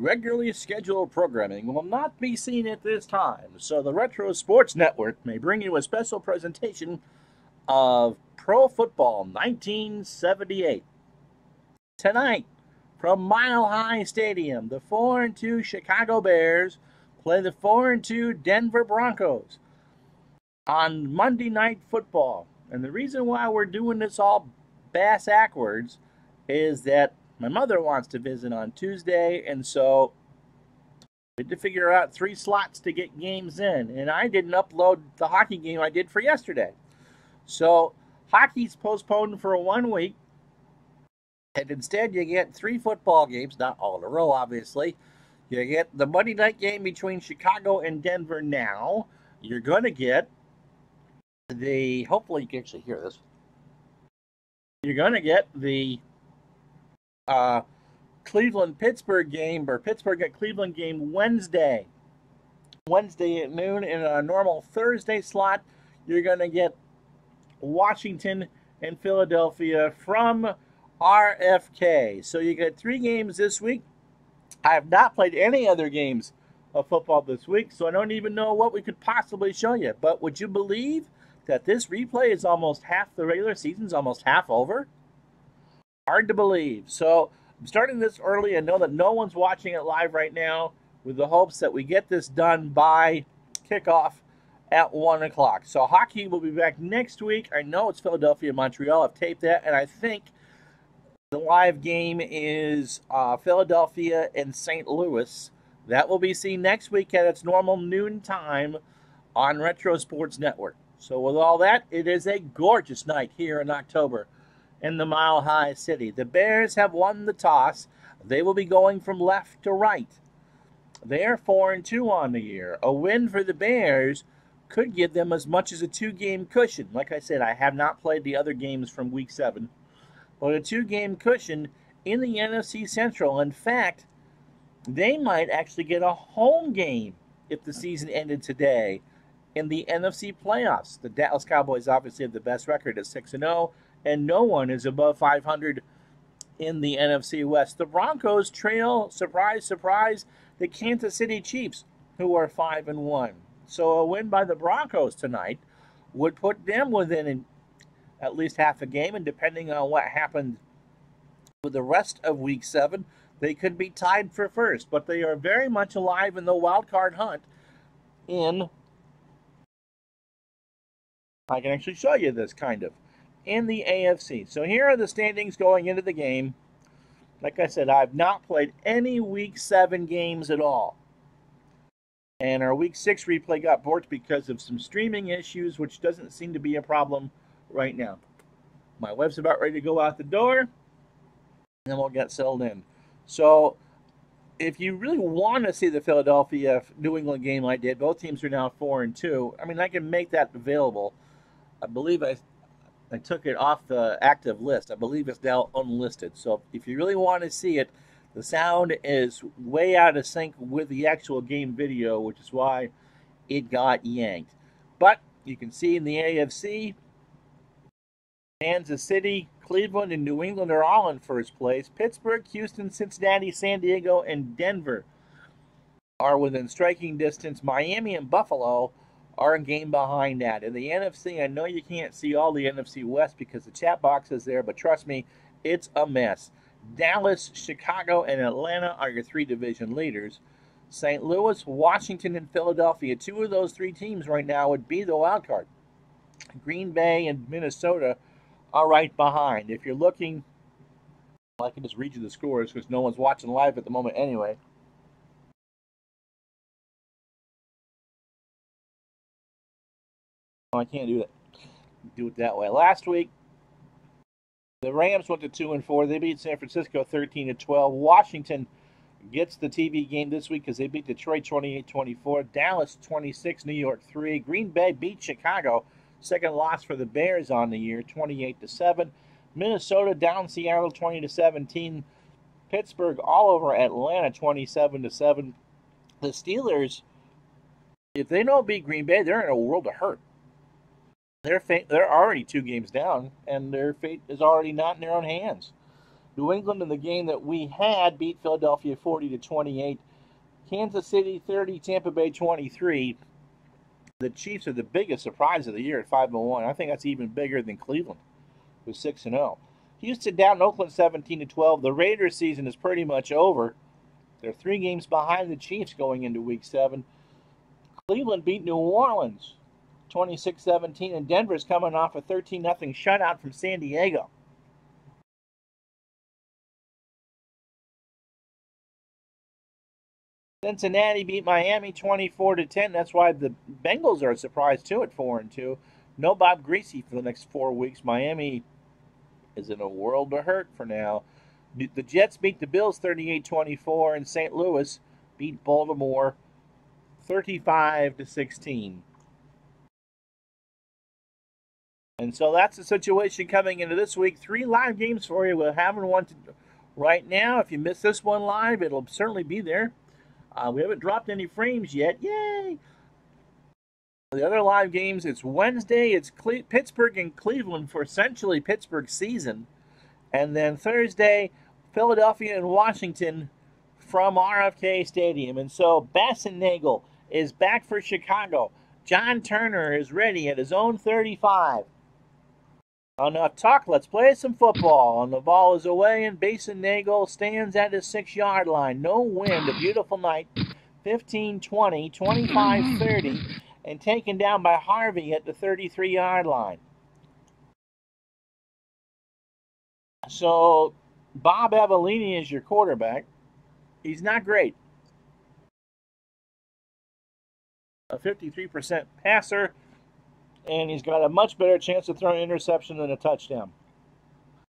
regularly scheduled programming will not be seen at this time, so the Retro Sports Network may bring you a special presentation of Pro Football 1978. Tonight, from Mile High Stadium, the 4-2 Chicago Bears play the 4-2 Denver Broncos on Monday Night Football. And the reason why we're doing this all bass-ackwards is that my mother wants to visit on Tuesday, and so we had to figure out 3 slots to get games in. And I didn't upload the hockey game I did for yesterday. So hockey's postponed for 1 week, and instead you get 3 football games, not all in a row, obviously. You get the Monday night game between Chicago and Denver now. You're going to get hopefully you can actually hear this. You're going to get the Cleveland-Pittsburgh game, or Pittsburgh at Cleveland game Wednesday at noon. In a normal Thursday slot, you're going to get Washington and Philadelphia from RFK. So you get 3 games this week. I have not played any other games of football this week, so I don't even know what we could possibly show you. But would you believe that this replay is almost half the regular season's almost half over? Hard to believe. So I'm starting this early. I know that no one's watching it live right now, with the hopes that we get this done by kickoff at 1 o'clock. So hockey will be back next week. I know it's Philadelphia, Montreal. I've taped that, and I think the live game is Philadelphia and St. Louis. That will be seen next week at its normal noon time on Retro Sports Network. So with all that, it is a gorgeous night here in October in the Mile High City. The Bears have won the toss. They will be going from left to right. They are 4-2 on the year. A win for the Bears could give them as much as a 2-game cushion. Like I said, I have not played the other games from Week 7. But a 2-game cushion in the NFC Central. In fact, they might actually get a home game if the season ended today in the NFC playoffs. The Dallas Cowboys obviously have the best record at 6-0, and no one is above 500 in the NFC West. The Broncos trail, surprise, surprise, the Kansas City Chiefs, who are 5-1. So a win by the Broncos tonight would put them within at least half a game, and depending on what happened with the rest of Week 7, they could be tied for first. But they are very much alive in the wild card hunt I can actually show you this, kind of, in the AFC. So here are the standings going into the game. Like I said, I've not played any Week 7 games at all. And our Week 6 replay got borked because of some streaming issues, which doesn't seem to be a problem right now. My wife's about ready to go out the door, and then we'll get settled in. So if you really want to see the Philadelphia-New England game I did, both teams are now 4-2. I mean, I can make that available. I believe I took it off the active list. I believe it's now unlisted. So if you really want to see it, the sound is way out of sync with the actual game video, which is why it got yanked. But you can see in the AFC, Kansas City, Cleveland, and New England are all in first place. Pittsburgh, Houston, Cincinnati, San Diego, and Denver are within striking distance. Miami and Buffalo are a game behind that. In the NFC, I know you can't see all the NFC West because the chat box is there, but trust me, it's a mess. Dallas, Chicago, and Atlanta are your 3 division leaders. St. Louis, Washington, and Philadelphia, 2 of those 3 teams right now would be the wild card. Green Bay and Minnesota are right behind. If you're looking, well, I can just read you the scores because no one's watching live at the moment anyway. Oh, I can't do that. Do it that way. Last week, the Rams went to 2-4. They beat San Francisco 13-12. Washington gets the TV game this week because they beat Detroit 28-24. Dallas 26, New York 3. Green Bay beat Chicago. Second loss for the Bears on the year, 28-7. Minnesota down Seattle 20-17. Pittsburgh all over Atlanta 27-7. The Steelers, if they don't beat Green Bay, they're in a world of hurt. They're already 2 games down, and their fate is already not in their own hands. New England, in the game that we had, beat Philadelphia 40-28. Kansas City 30, Tampa Bay 23. The Chiefs are the biggest surprise of the year at 5-1. I think that's even bigger than Cleveland, who's 6-0. Houston down Oakland 17-12. The Raiders season is pretty much over. They're 3 games behind the Chiefs going into Week 7. Cleveland beat New Orleans 26-17, and Denver's coming off a 13-0 shutout from San Diego. Cincinnati beat Miami 24-10. That's why the Bengals are a surprise too at 4-2. No Bob Greasy for the next 4 weeks. Miami is in a world of hurt for now. The Jets beat the Bills 38-24, and St. Louis beat Baltimore 35-16. And so that's the situation coming into this week. 3 live games for you. We're having one right now. If you miss this one live, it'll certainly be there. We haven't dropped any frames yet. Yay! The other live games, it's Wednesday. It's Pittsburgh and Cleveland for essentially Pittsburgh's season. And then Thursday, Philadelphia and Washington from RFK Stadium. And so Bassett-Nagel is back for Chicago. John Turner is ready at his own 35. Enough talk, let's play some football. And the ball is away, and Bassett-Nagel stands at his 6-yard line. No wind, a beautiful night. 15-20, 25-30, and taken down by Harvey at the 33-yard line. So Bob Avellini is your quarterback. He's not great. A 53% passer, and he's got a much better chance of throwing an interception than a touchdown.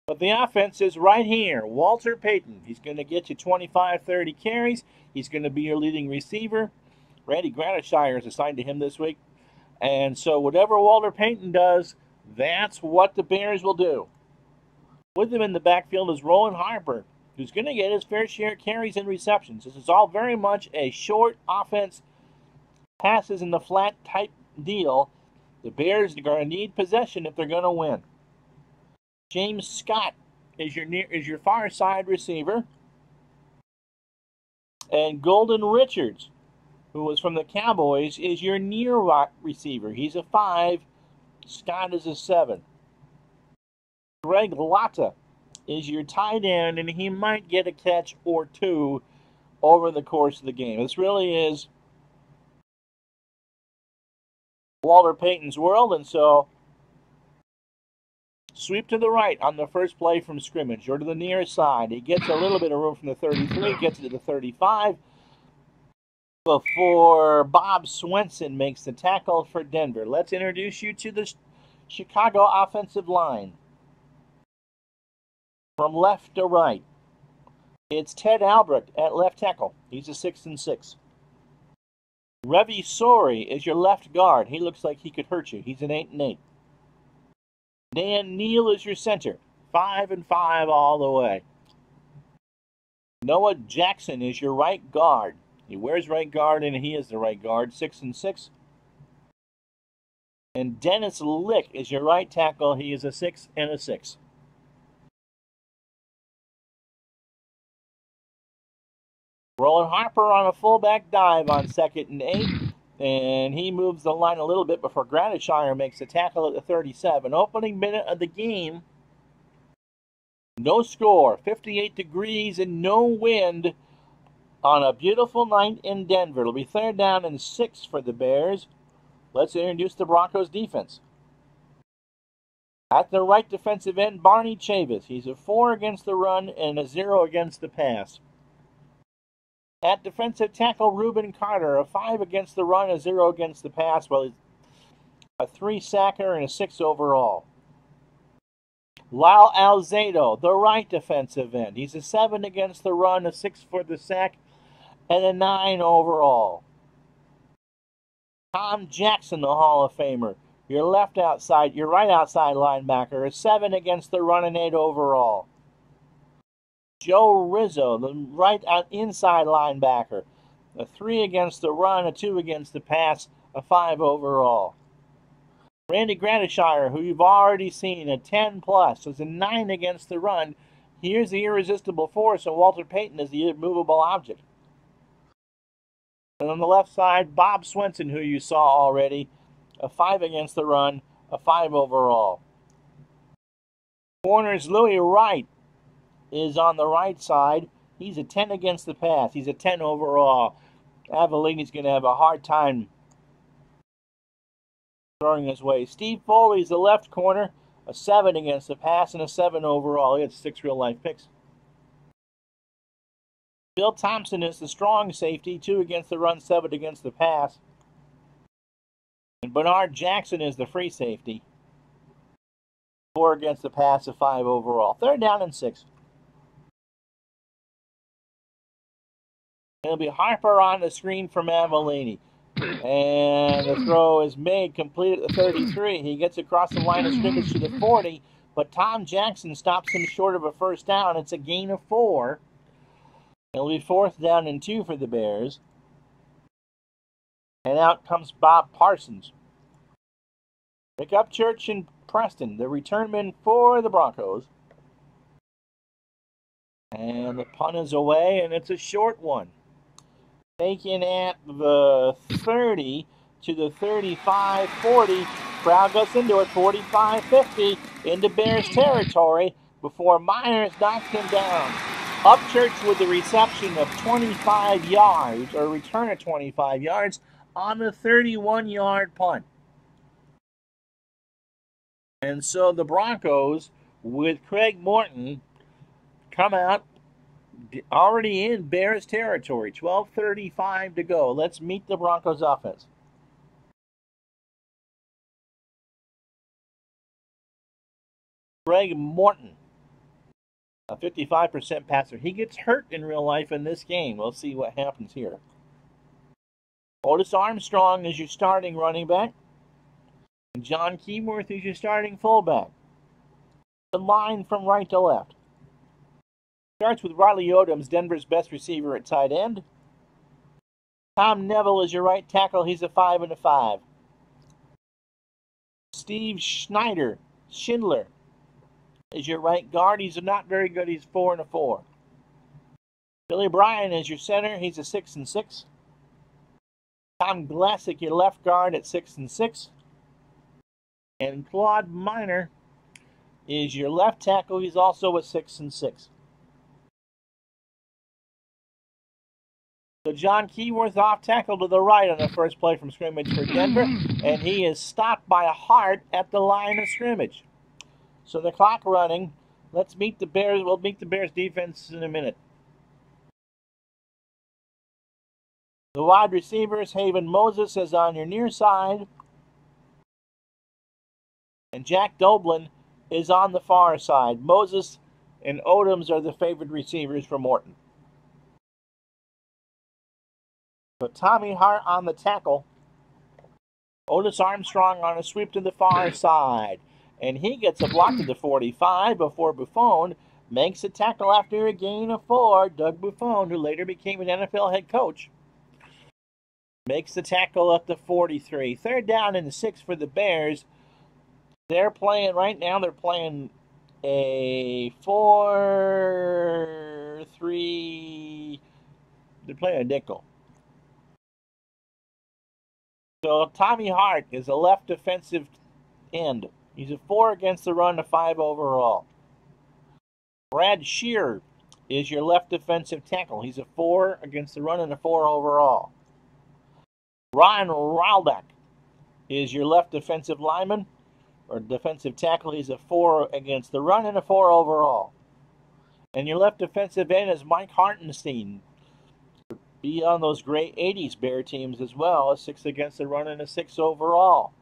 But the offense is right here. Walter Payton. He's going to get you 25-30 carries. He's going to be your leading receiver. Randy Gradishire is assigned to him this week. And so whatever Walter Payton does, that's what the Bears will do. With him in the backfield is Rowan Harper, who's going to get his fair share of carries and receptions. This is all very much a short offense, passes in the flat type deal. The Bears are going to need possession if they're going to win. James Scott is your far side receiver. And Golden Richards, who was from the Cowboys, is your near receiver. He's a 5. Scott is a 7. Greg Latta is your tight end, and he might get a catch or 2 over the course of the game. This really is Walter Payton's world, and so sweep to the right on the first play from scrimmage, or to the near side. He gets a little bit of room from the 33, gets it to the 35, before Bob Swenson makes the tackle for Denver. Let's introduce you to the Chicago offensive line. From left to right, it's Ted Albrecht at left tackle. He's a 6-6. Revi Sori is your left guard. He looks like he could hurt you. He's an 8-8. Dan Neal is your center. 5-5 all the way. Noah Jackson is your right guard. He wears right guard, and he is the right guard. 6-6. And Dennis Lick is your right tackle. He is a 6-6. Roland Harper on a fullback dive on 2nd and 8. And he moves the line a little bit before Gradishire makes a tackle at the 37. Opening minute of the game. No score. 58 degrees and no wind on a beautiful night in Denver. It'll be 3rd down and 6 for the Bears. Let's introduce the Broncos defense. At the right defensive end, Barney Chavis. He's a 4 against the run and a 0 against the pass. At defensive tackle, Reuben Carter, a 5 against the run, a 0 against the pass. Well, he's a 3-sacker and a 6 overall. Lyle Alzado, the right defensive end. He's a 7 against the run, a 6 for the sack, and a 9 overall. Tom Jackson, the Hall of Famer, your right outside linebacker, a 7 against the run and 8 overall. Joe Rizzo, the right inside linebacker, a 3 against the run, a 2 against the pass, a 5 overall. Randy Gradishire, who you've already seen, a 10+, was a 9 against the run. Here's the irresistible force, and Walter Payton is the immovable object. And on the left side, Bob Swenson, who you saw already, a 5 against the run, a 5 overall. Corners, Louis Wright is on the right side. He's a 10 against the pass. He's a 10 overall. Avellini's going to have a hard time throwing his way. Steve Foley's the left corner, a 7 against the pass and a 7 overall. He had 6 real-life picks. Bill Thompson is the strong safety, 2 against the run, 7 against the pass. And Bernard Jackson is the free safety, 4 against the pass, a 5 overall. 3rd down and 6. It'll be Harper on the screen from Avellini. And the throw is made, complete at the 33. He gets across the line of scrimmage to the 40, but Tom Jackson stops him short of a 1st down. It's a gain of 4. It'll be 4th down and 2 for the Bears. And out comes Bob Parsons. Pick up Church and Preston, the returnman for the Broncos. And the punt is away, and it's a short one. Taken at the 30 to the 35, 40. Crowd goes into it, 45, 50, into Bears territory before Myers knocks him down. Upchurch with the reception of 25 yards, or return of 25 yards, on the 31-yard punt. And so the Broncos, with Craig Morton, come out already in Bears territory. 12:35 to go. Let's meet the Broncos offense. Craig Morton, a 55% passer. He gets hurt in real life in this game. We'll see what happens here. Otis Armstrong is your starting running back. And John Keyworth is your starting fullback. The line from right to left starts with Riley Odoms, Denver's best receiver at tight end. Tom Neville is your right tackle. He's a 5 and a 5. Steve Schindler is your right guard. He's not very good. He's 4 and a 4. Billy Bryan is your center. He's a 6 and 6. Tom Glassick, your left guard, at 6 and 6. And Claude Miner is your left tackle. He's also a 6 and 6. So John Keyworth off tackle to the right on the first play from scrimmage for Denver, and he is stopped by Hart at the line of scrimmage. So the clock running. Let's meet the Bears. We'll meet the Bears defense in a minute. The wide receivers, Haven Moses is on your near side, and Jack Doblin is on the far side. Moses and Odoms are the favored receivers for Morton. So Tommy Hart on the tackle. Otis Armstrong on a sweep to the far side. And he gets a block to the 45 before Buffon makes a tackle after a gain of 4. Doug Buffon, who later became an NFL head coach, makes the tackle at the 43. 3rd down and 6 for the Bears. They're playing right now, they're playing a 4-3. They're playing a nickel. So Tommy Hart is a left defensive end. He's a 4 against the run, a 5 overall. Brad Shearer is your left defensive tackle. He's a 4 against the run and a 4 overall. Ryan Ralbach is your left defensive lineman, or defensive tackle. He's a 4 against the run and a 4 overall. And your left defensive end is Mike Hartenstein. Be on those great 80s Bear teams as well. A 6 against the run and a 6 overall.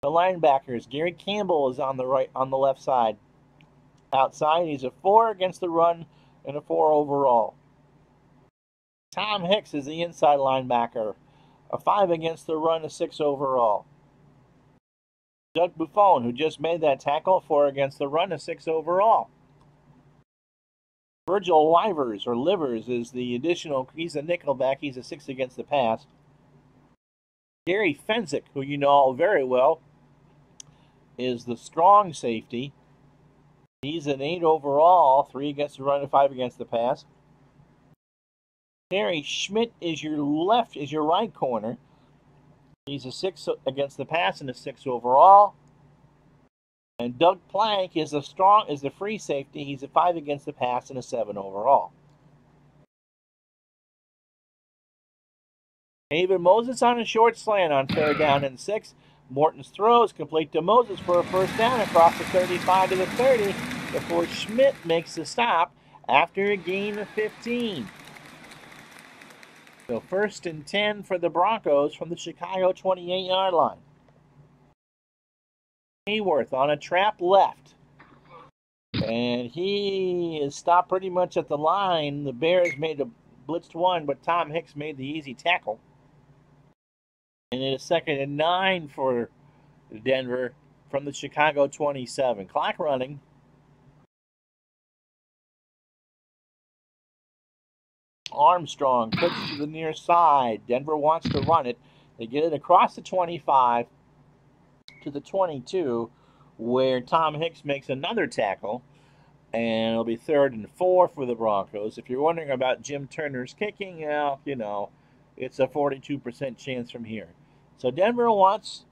The linebackers, Gary Campbell is on the right, on the left side. Outside, he's a 4 against the run and a 4 overall. Tom Hicks is the inside linebacker. A 5 against the run, a 6 overall. Doug Buffon, who just made that tackle, 4 against the run, a 6 overall. Virgil Livers, or Livers, is the additional. He's a nickelback. He's a 6 against the pass. Gary Fensick, who you know very well, is the strong safety. He's an 8 overall, 3 against the run and 5 against the pass. Terry Schmidt is your right corner. He's a 6 against the pass and a 6 overall. And Doug Plank is the free safety. He's a 5 against the pass and a 7 overall. David Moses on a short slant on 3rd down and 6. Morton's throws complete to Moses for a first down across the 35 to the 30 before Schmidt makes the stop after a gain of 15. So 1st and 10 for the Broncos from the Chicago 28-yard line. Hayworth on a trap left. And he is stopped pretty much at the line. The Bears made a blitzed one, but Tom Hicks made the easy tackle. And it is 2nd and 9 for Denver from the Chicago 27. Clock running. Armstrong puts to the near side. Denver wants to run it. They get it across the 25 to the 22, where Tom Hicks makes another tackle. And it'll be 3rd and 4 for the Broncos. If you're wondering about Jim Turner's kicking, well, you know, it's a 42% chance from here. So Denver wants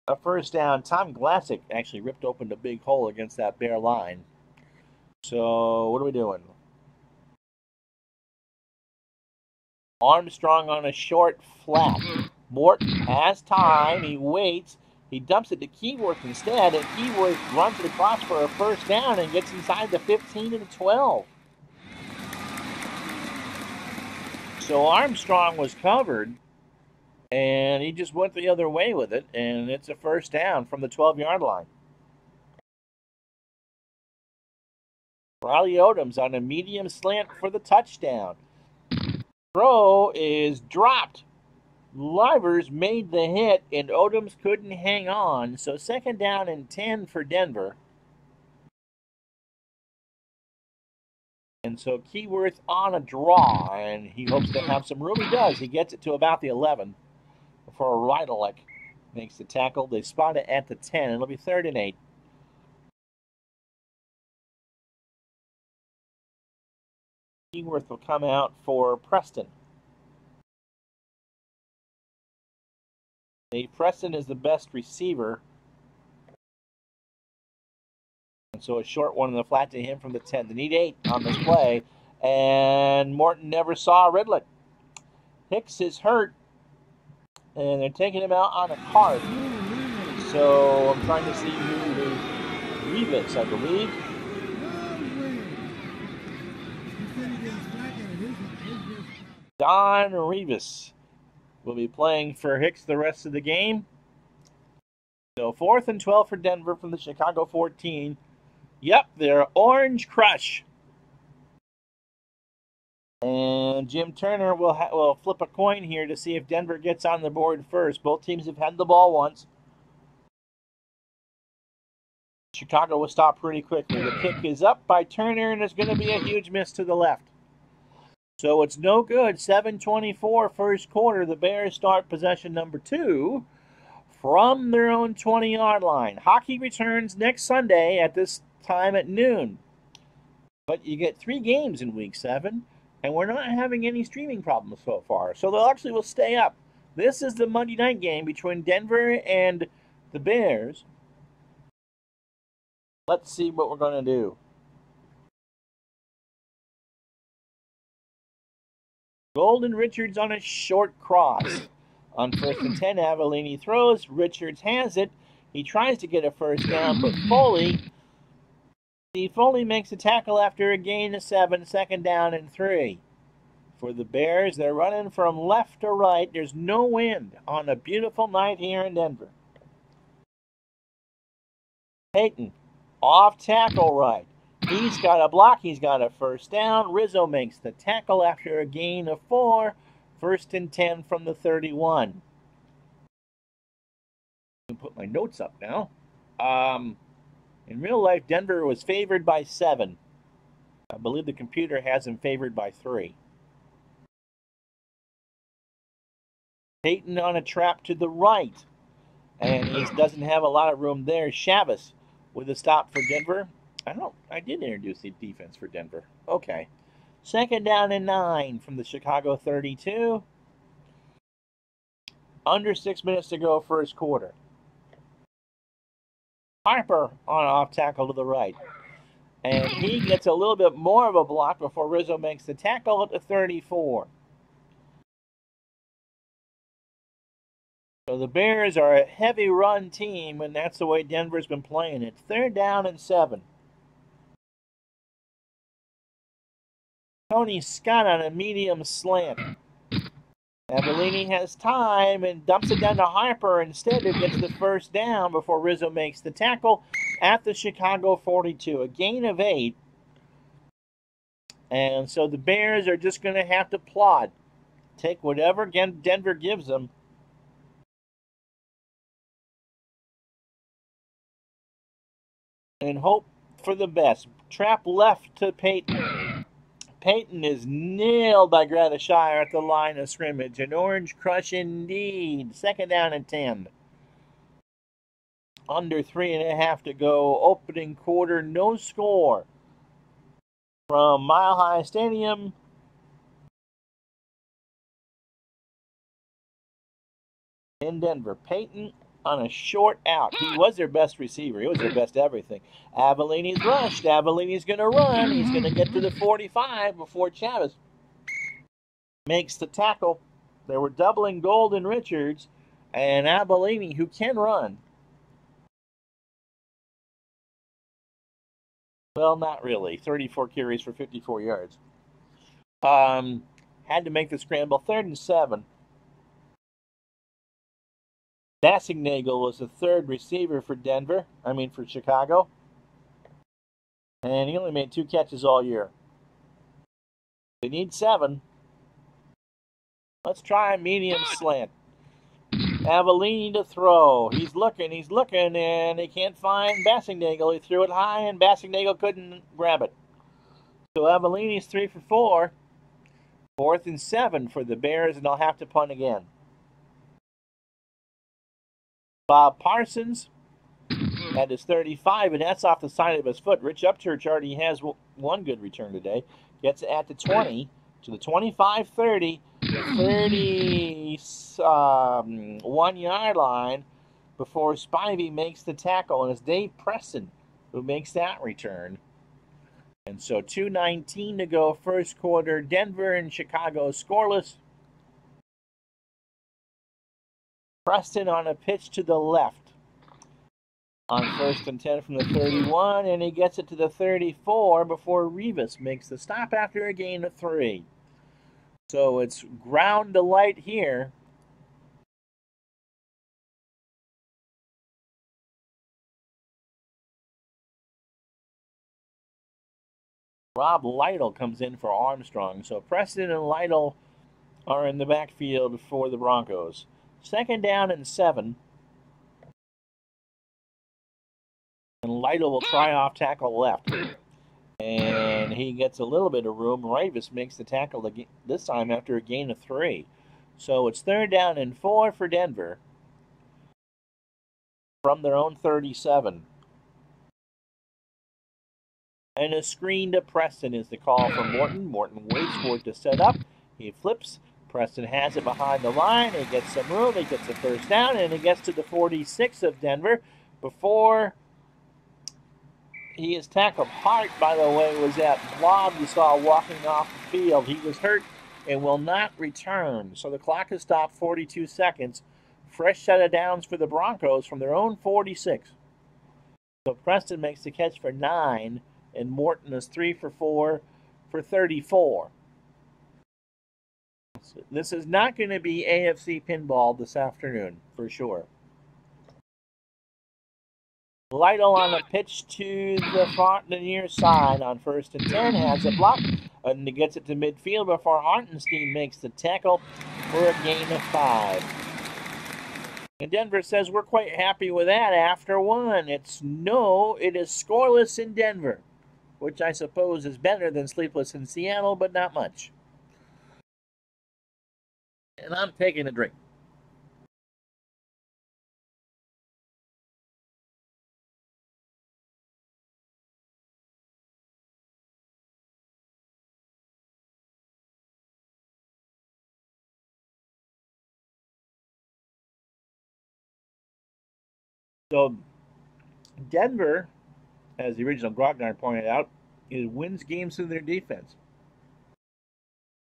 a first down. Tom Glassick actually ripped open a big hole against that Bear line. So what are we doing? Armstrong on a short flat. Morton has time. He waits. He dumps it to Keyworth instead, and Keyworth runs it across for a first down and gets inside the 15 to the 12. So Armstrong was covered, and he just went the other way with it, and it's a first down from the 12-yard line. Riley Odoms on a medium slant for the touchdown. Throw is dropped. Livers made the hit, and Odoms couldn't hang on, so 2nd down and 10 for Denver. And so Keyworth on a draw, and he hopes to have some room. He does. He gets it to about the 11 before Rydalek makes the tackle. They spot it at the 10. It'll be 3rd and 8. Keyworth will come out for Preston. Dave Preston is the best receiver. And so a short one in the flat to him from the 10. They need 8 on this play. And Morton never saw Ridlett. Hicks is hurt. And they're taking him out on a cart. So I'm trying to see who Revis, I believe. Don Revis will be playing for Hicks the rest of the game. So 4th and 12 for Denver from the Chicago 14. Yep, they're Orange Crush. And Jim Turner will flip a coin here to see if Denver gets on the board first. Both teams have had the ball once. Chicago will stop pretty quickly. The kick is up by Turner, and it's going to be a huge miss to the left. So it's no good. 7:24 first quarter. The Bears start possession number 2 from their own 20-yard line. Hockey returns next Sunday at this time at noon. But you get 3 games in Week 7, and we're not having any streaming problems so far. So they actually will stay up. This is the Monday night game between Denver and the Bears. Let's see what we're going to do. Golden Richards on a short cross. On 1st and 10, Avellini throws. Richards has it. He tries to get a first down, but Foley makes a tackle after a gain of 7, 2nd down and 3. For the Bears, they're running from left to right. There's no wind on a beautiful night here in Denver. Payton, off tackle right. He's got a block. He's got a first down. Rizzo makes the tackle after a gain of 4. 1st and 10 from the 31. I'm going to put my notes up now. In real life, Denver was favored by 7. I believe the computer has them favored by 3. Payton on a trap to the right. And he doesn't have a lot of room there. Chavis with a stop for Denver. I did introduce the defense for Denver. Okay. 2nd down and 9 from the Chicago 32. Under 6 minutes to go, first quarter. Harper on off tackle to the right. And he gets a little bit more of a block before Rizzo makes the tackle at the 34. So the Bears are a heavy run team, and that's the way Denver's been playing it. 3rd down and 7. Tony Scott on a medium slant. Avellini has time and dumps it down to Harper instead, who gets the first down before Rizzo makes the tackle at the Chicago 42. A gain of 8. And so the Bears are just going to have to plod. Take whatever Denver gives them. And hope for the best. Trap left to Peyton. Peyton is nailed by Gradishire at the line of scrimmage. An orange crush indeed. 2nd down and 10. Under 3.5 to go. Opening quarter, no score. From Mile High Stadium. In Denver. Peyton on a short out. He was their best receiver. He was their best everything. Avellini's rushed. Avellini's going to run. He's going to get to the 45 before Chavez makes the tackle. They were doubling Gold and Richards, and Avellini, who can run. Well, not really. 34 carries for 54 yards. Had to make the scramble. 3rd and 7. Bassingnagel was the 3rd receiver for for Chicago. And he only made 2 catches all year. They need 7. Let's try a medium slant. Avellini to throw. He's looking, and he can't find Bassingnagel. He threw it high, and Bassingnagel couldn't grab it. So Avellini's 3 for 4. 4th and 7 for the Bears, and they'll have to punt again. Bob Parsons at his 35, and that's off the side of his foot. Rich Upchurch already has one good return today. Gets at the 20, to the 25, 30, 31-yard line before Spivey makes the tackle, and it's Dave Preston who makes that return. And so 2:19 to go, first quarter. Denver and Chicago scoreless. Preston on a pitch to the left on 1st and 10 from the 31, and he gets it to the 34 before Rivas makes the stop after a gain of 3. So it's ground to light here. Rob Lytle comes in for Armstrong. So Preston and Lytle are in the backfield for the Broncos. 2nd down and 7. And Lytle will try off tackle left. And he gets a little bit of room. Rivas makes the tackle this time after a gain of 3. So it's 3rd down and 4 for Denver from their own 37. And a screen to Preston is the call for Morton. Morton waits for it to set up. He flips. Preston has it behind the line. He gets some room. He gets the first down, and he gets to the 46 of Denver before he is tackled. Hart, by the way, was that blob you saw walking off the field. He was hurt and will not return. So the clock has stopped, 42 seconds. Fresh set of downs for the Broncos from their own 46. So Preston makes the catch for 9, and Morton is 3 for 4 for 34. This is not going to be AFC pinball this afternoon, for sure. Lytle on a pitch to the near side on 1st and 10, has a block, and he gets it to midfield before Hartenstein makes the tackle for a gain of 5. And Denver says we're quite happy with that after 1. It is scoreless in Denver, which I suppose is better than sleepless in Seattle, but not much. And I'm taking a drink. So Denver, as the original Grognard pointed out, wins games through their defense.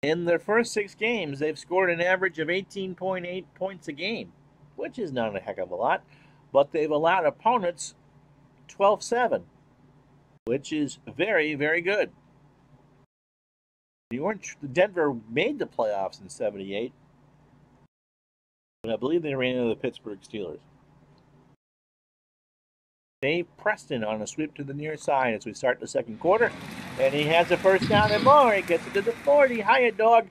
In their first 6 games, they've scored an average of 18.8 points a game, which is not a heck of a lot, but they've allowed opponents 12-7, which is very, very good. Denver made the playoffs in '78, but I believe they ran into the Pittsburgh Steelers. Dave Preston on a sweep to the near side as we start the second quarter. And he has a first down and more. He gets it to the 40. Hiya, dog.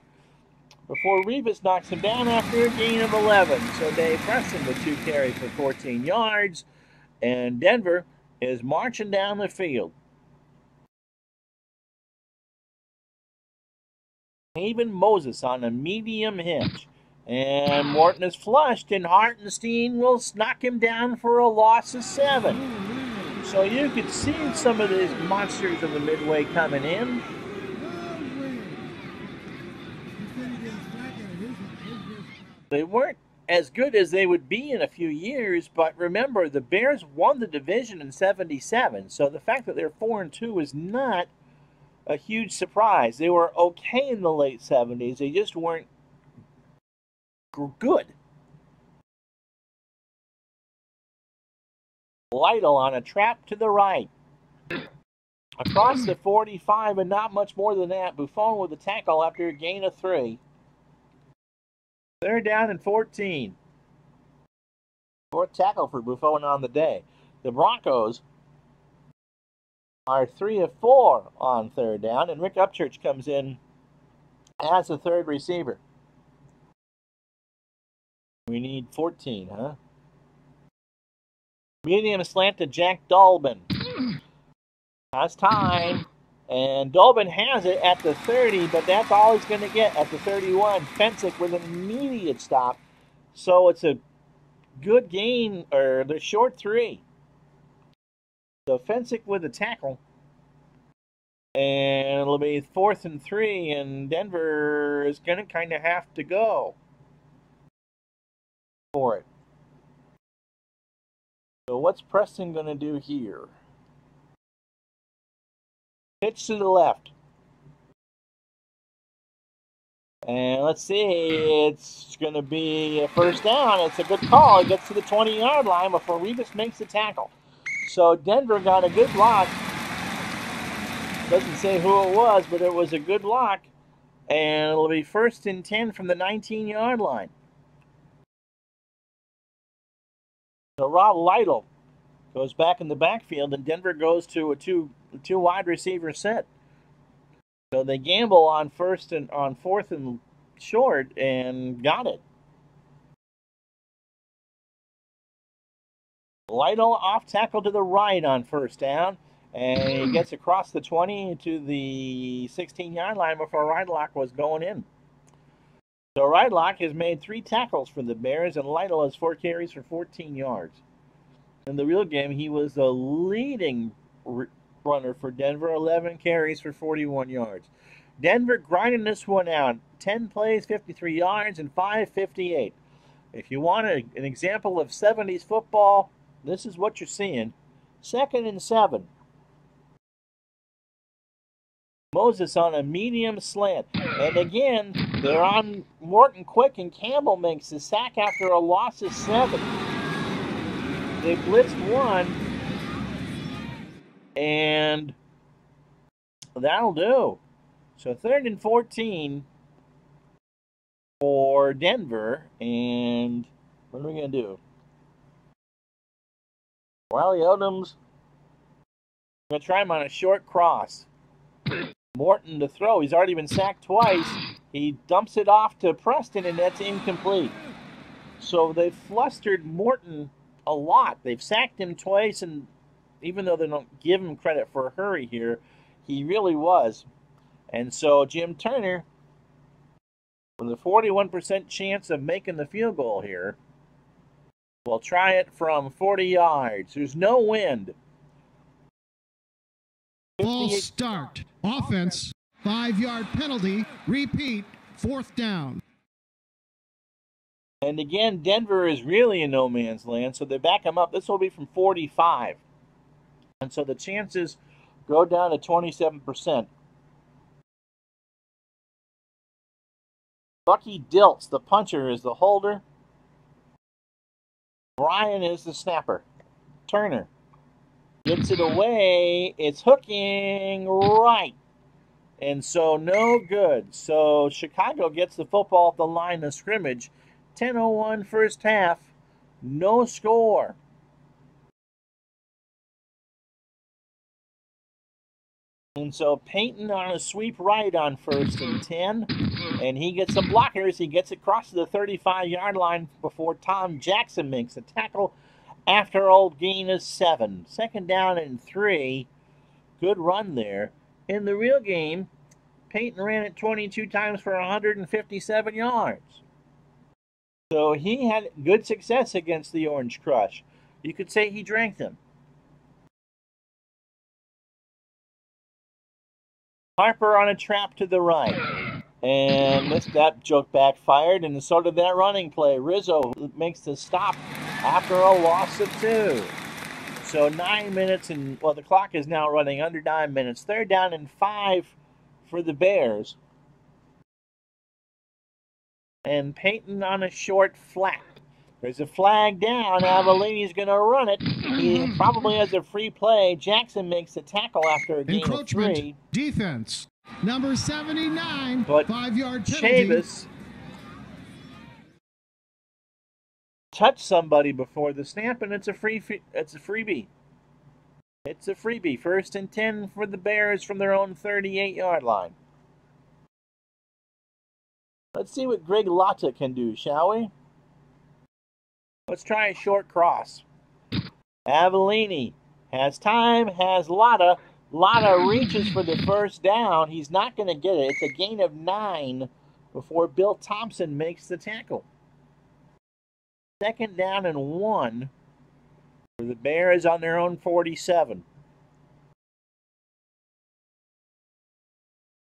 Before Revis knocks him down after a gain of 11. So Dave Preston with 2 carries for 14 yards. And Denver is marching down the field. Haven Moses on a medium hitch. And Morton is flushed, and Hartenstein will knock him down for a loss of 7. So you could see some of these monsters of the midway coming in. They weren't as good as they would be in a few years, but remember, the Bears won the division in '77, so the fact that they're 4-2 is not a huge surprise. They were okay in the late '70s. They just weren't good. Lytle on a trap to the right. Across the 45, and not much more than that. Buffon with a tackle after a gain of 3. They're down and 14. 4th tackle for Buffon on the day. The Broncos are 3 of 4 on 3rd down, and Rick Upchurch comes in as the 3rd receiver. We need 14, huh? Medium slant to Jack Dolbin. Has time. And Dolbin has it at the 30, but that's all he's going to get at the 31. Fensick with an immediate stop. So it's a good gain, or they're short 3. So Fensick with a tackle. And it'll be 4th and 3, and Denver is going to kind of have to go for it. So what's Preston going to do here? Pitch to the left. And let's see, it's going to be a first down. It's a good call. It gets to the 20-yard line before Revis makes the tackle. So Denver got a good block. Doesn't say who it was, but it was a good block. And it'll be 1st and 10 from the 19-yard line. So Rob Lytle goes back in the backfield, and Denver goes to a two wide receiver set. So they gamble on 4th and short, and got it. Lytle off tackle to the right on 1st down, and he gets across the 20 to the 16-yard line before Rydlock was going in. So Rydlock has made 3 tackles for the Bears, and Lytle has 4 carries for 14 yards. In the real game, he was the leading runner for Denver, 11 carries for 41 yards. Denver grinding this one out. 10 plays, 53 yards, and 5:58. If you want an example of 70s football, this is what you're seeing. 2nd and 7. Moses on a medium slant. And again, they're on Morton quick, and Campbell makes the sack after a loss of 7. They blitzed 1, and that'll do. So 3rd and 14 for Denver, and what are we going to do? Riley Odom's going to try him on a short cross. Morton to throw. He's already been sacked twice. He dumps it off to Preston, and that's incomplete. So they've flustered Morton a lot. They've sacked him twice, and even though they don't give him credit for a hurry here, he really was. And so Jim Turner, with a 41% chance of making the field goal here, will try it from 40 yards. There's no wind. False start. Offense. 5-yard penalty. Repeat. 4th down. And again, Denver is really in no man's land, so they back him up. This will be from 45. And so the chances go down to 27%. Bucky Dilts, the puncher, is the holder. Brian is the snapper. Turner gets it away. It's hooking right. And so no good. So Chicago gets the football off the line of scrimmage. 10:01 first half. No score. And so Peyton on a sweep right on 1st and 10. And he gets some blockers. He gets across to the 35-yard line before Tom Jackson makes a tackle after a gain of 7. 2nd down and 3. Good run there. In the real game, Peyton ran it 22 times for 157 yards. So he had good success against the Orange Crush. You could say he drank them. Harper on a trap to the right. And that joke backfired, and so did that running play. Rizzo makes the stop after a loss of 2. So 9 minutes, and well, the clock is now running under 9 minutes. 3rd down and 5 for the Bears. And Peyton on a short flat. There's a flag down. Avellini's going to run it. He probably has a free play. Jackson makes the tackle after a gain of 3. Defense. Number 79. But 5-yard penalty. Chavis touched somebody before the snap, and it's a freebie. It's a freebie. 1st and 10 for the Bears from their own 38-yard line. Let's see what Greg Lotta can do, shall we? Let's try a short cross. Avellini has time, has Lotta. Lotta reaches for the 1st down. He's not going to get it. It's a gain of 9 before Bill Thompson makes the tackle. 2nd down and 1 for the Bears on their own 47.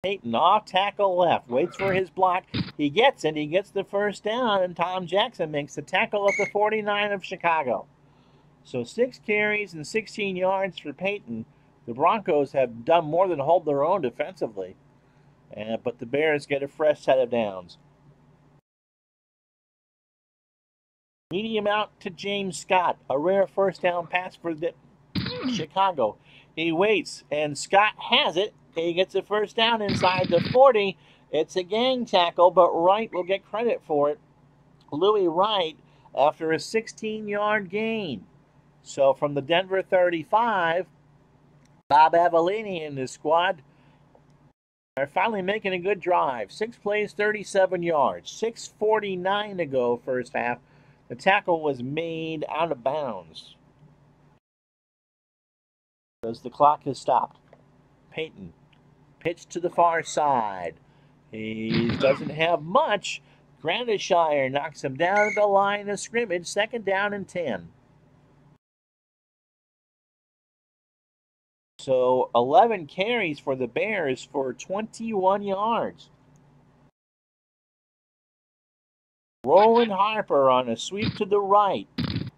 Peyton off tackle left, waits for his block. He gets it. He gets the 1st down, and Tom Jackson makes the tackle at the 49 of Chicago. So 6 carries and 16 yards for Peyton. The Broncos have done more than hold their own defensively, but the Bears get a fresh set of downs. Medium out to James Scott, a rare 1st down pass for the Chicago. He waits, and Scott has it. He gets a 1st down inside the 40. It's a gang tackle, but Wright will get credit for it. Louis Wright after a 16-yard gain. So from the Denver 35, Bob Avellini and his squad are finally making a good drive. 6 plays, 37 yards. 6:49 to go first half. The tackle was made out of bounds, as the clock has stopped. Peyton pitch to the far side. He doesn't have much. Grandishire knocks him down at the line of scrimmage. 2nd down and 10. So 11 carries for the Bears for 21 yards. Roland Harper on a sweep to the right.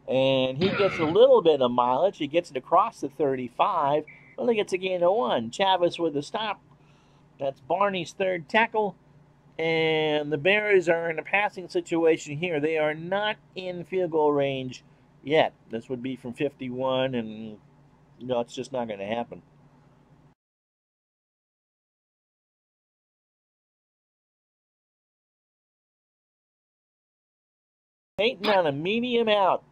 And he gets a little bit of mileage. He gets it across the 35. Only gets a gain of 1. Chavis with a stop. That's Barney's 3rd tackle. And the Bears are in a passing situation here. They are not in field goal range yet. This would be from 51, and it's just not going to happen. Peyton on a medium out.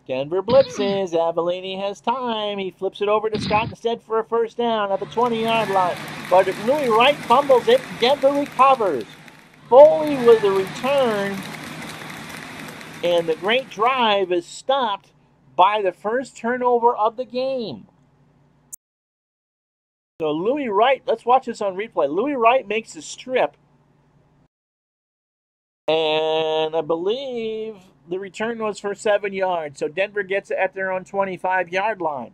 Denver blitzes. Avellini has time. He flips it over to Scott instead for a 1st down at the 20-yard line. But if Louis Wright fumbles it, Denver recovers. Foley with a return. And the great drive is stopped by the 1st turnover of the game. So Louis Wright, let's watch this on replay. Louis Wright makes a strip. And I believe the return was for 7 yards. So Denver gets it at their own 25-yard line.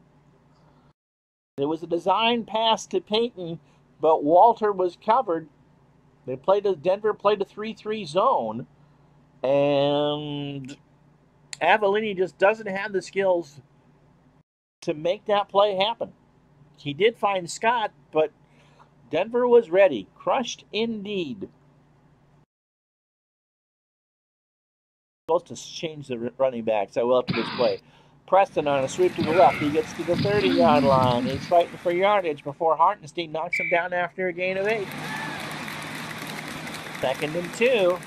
It was a design pass to Peyton, but Walter was covered. Denver played a 3-3 zone. And Avellini just doesn't have the skills to make that play happen. He did find Scott, but Denver was ready. Crushed indeed. Supposed to change the running backs. I will after this play. Preston on a sweep to the left. He gets to the 30-yard line. He's fighting for yardage before Hartenstein knocks him down after a gain of 8. 2nd and 2.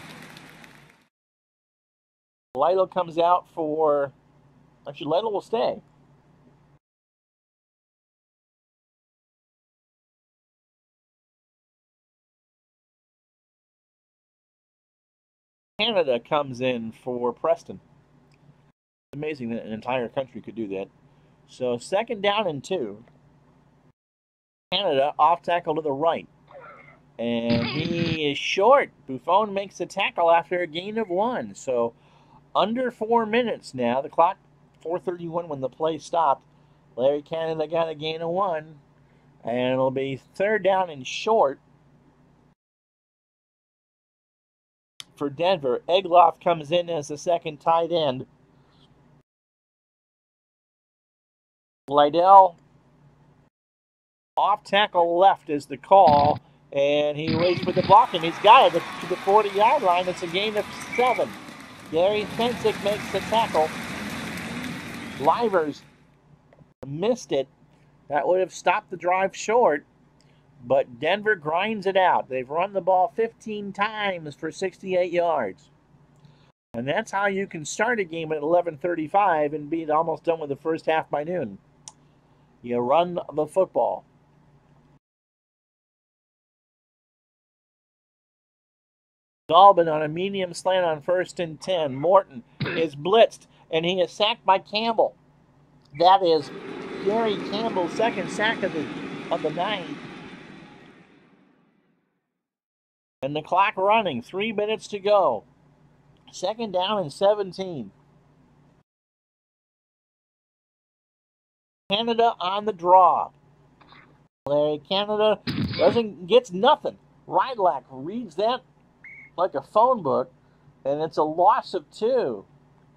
Lytle comes out for... Actually, Lytle will stay. Canada comes in for Preston. It's amazing that an entire country could do that. So 2nd down and 2. Canada off tackle to the right. And he is short. Buffon makes the tackle after a gain of 1. So under 4 minutes now. The clock, 4:31 when the play stopped. Larry Canada got a gain of 1. And it'll be 3rd down and short for Denver. Egloff comes in as the 2nd tight end. Lydell off tackle left is the call, and he waits for the block, and he's got it to the 40-yard line. It's a gain of 7. Gary Fensick makes the tackle. Livers missed it. That would have stopped the drive short, but Denver grinds it out. They've run the ball 15 times for 68 yards. And that's how you can start a game at 11:35 and be almost done with the first half by noon. You run the football. Dalbin on a medium slant on 1st and 10. Morton is blitzed, and he is sacked by Campbell. That is Gary Campbell's 2nd sack of the night. And the clock running. 3 minutes to go. 2nd down and 17. Canada on the draw. Larry Canada gets nothing. Rydlack reads that like a phone book, and it's a loss of 2.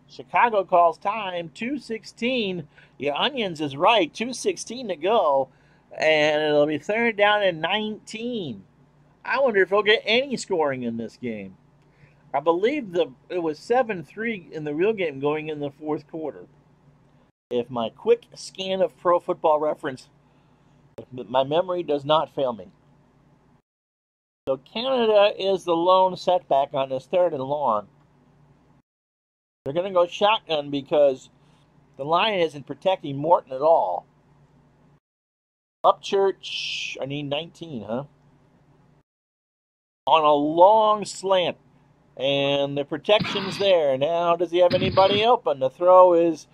Chicago calls time. 2:16. Your Onions is right. 2:16 to go, and it'll be 3rd down and 19. I wonder if he'll get any scoring in this game. I believe it was 7-3 in the real game going in the 4th quarter. If my quick scan of Pro Football Reference, my memory does not fail me. So Canada is the lone setback on this 3rd and long. They're going to go shotgun because the line isn't protecting Morton at all. Upchurch, I need 19, huh? On a long slant. And the protection's there. Now, does he have anybody open? The throw is,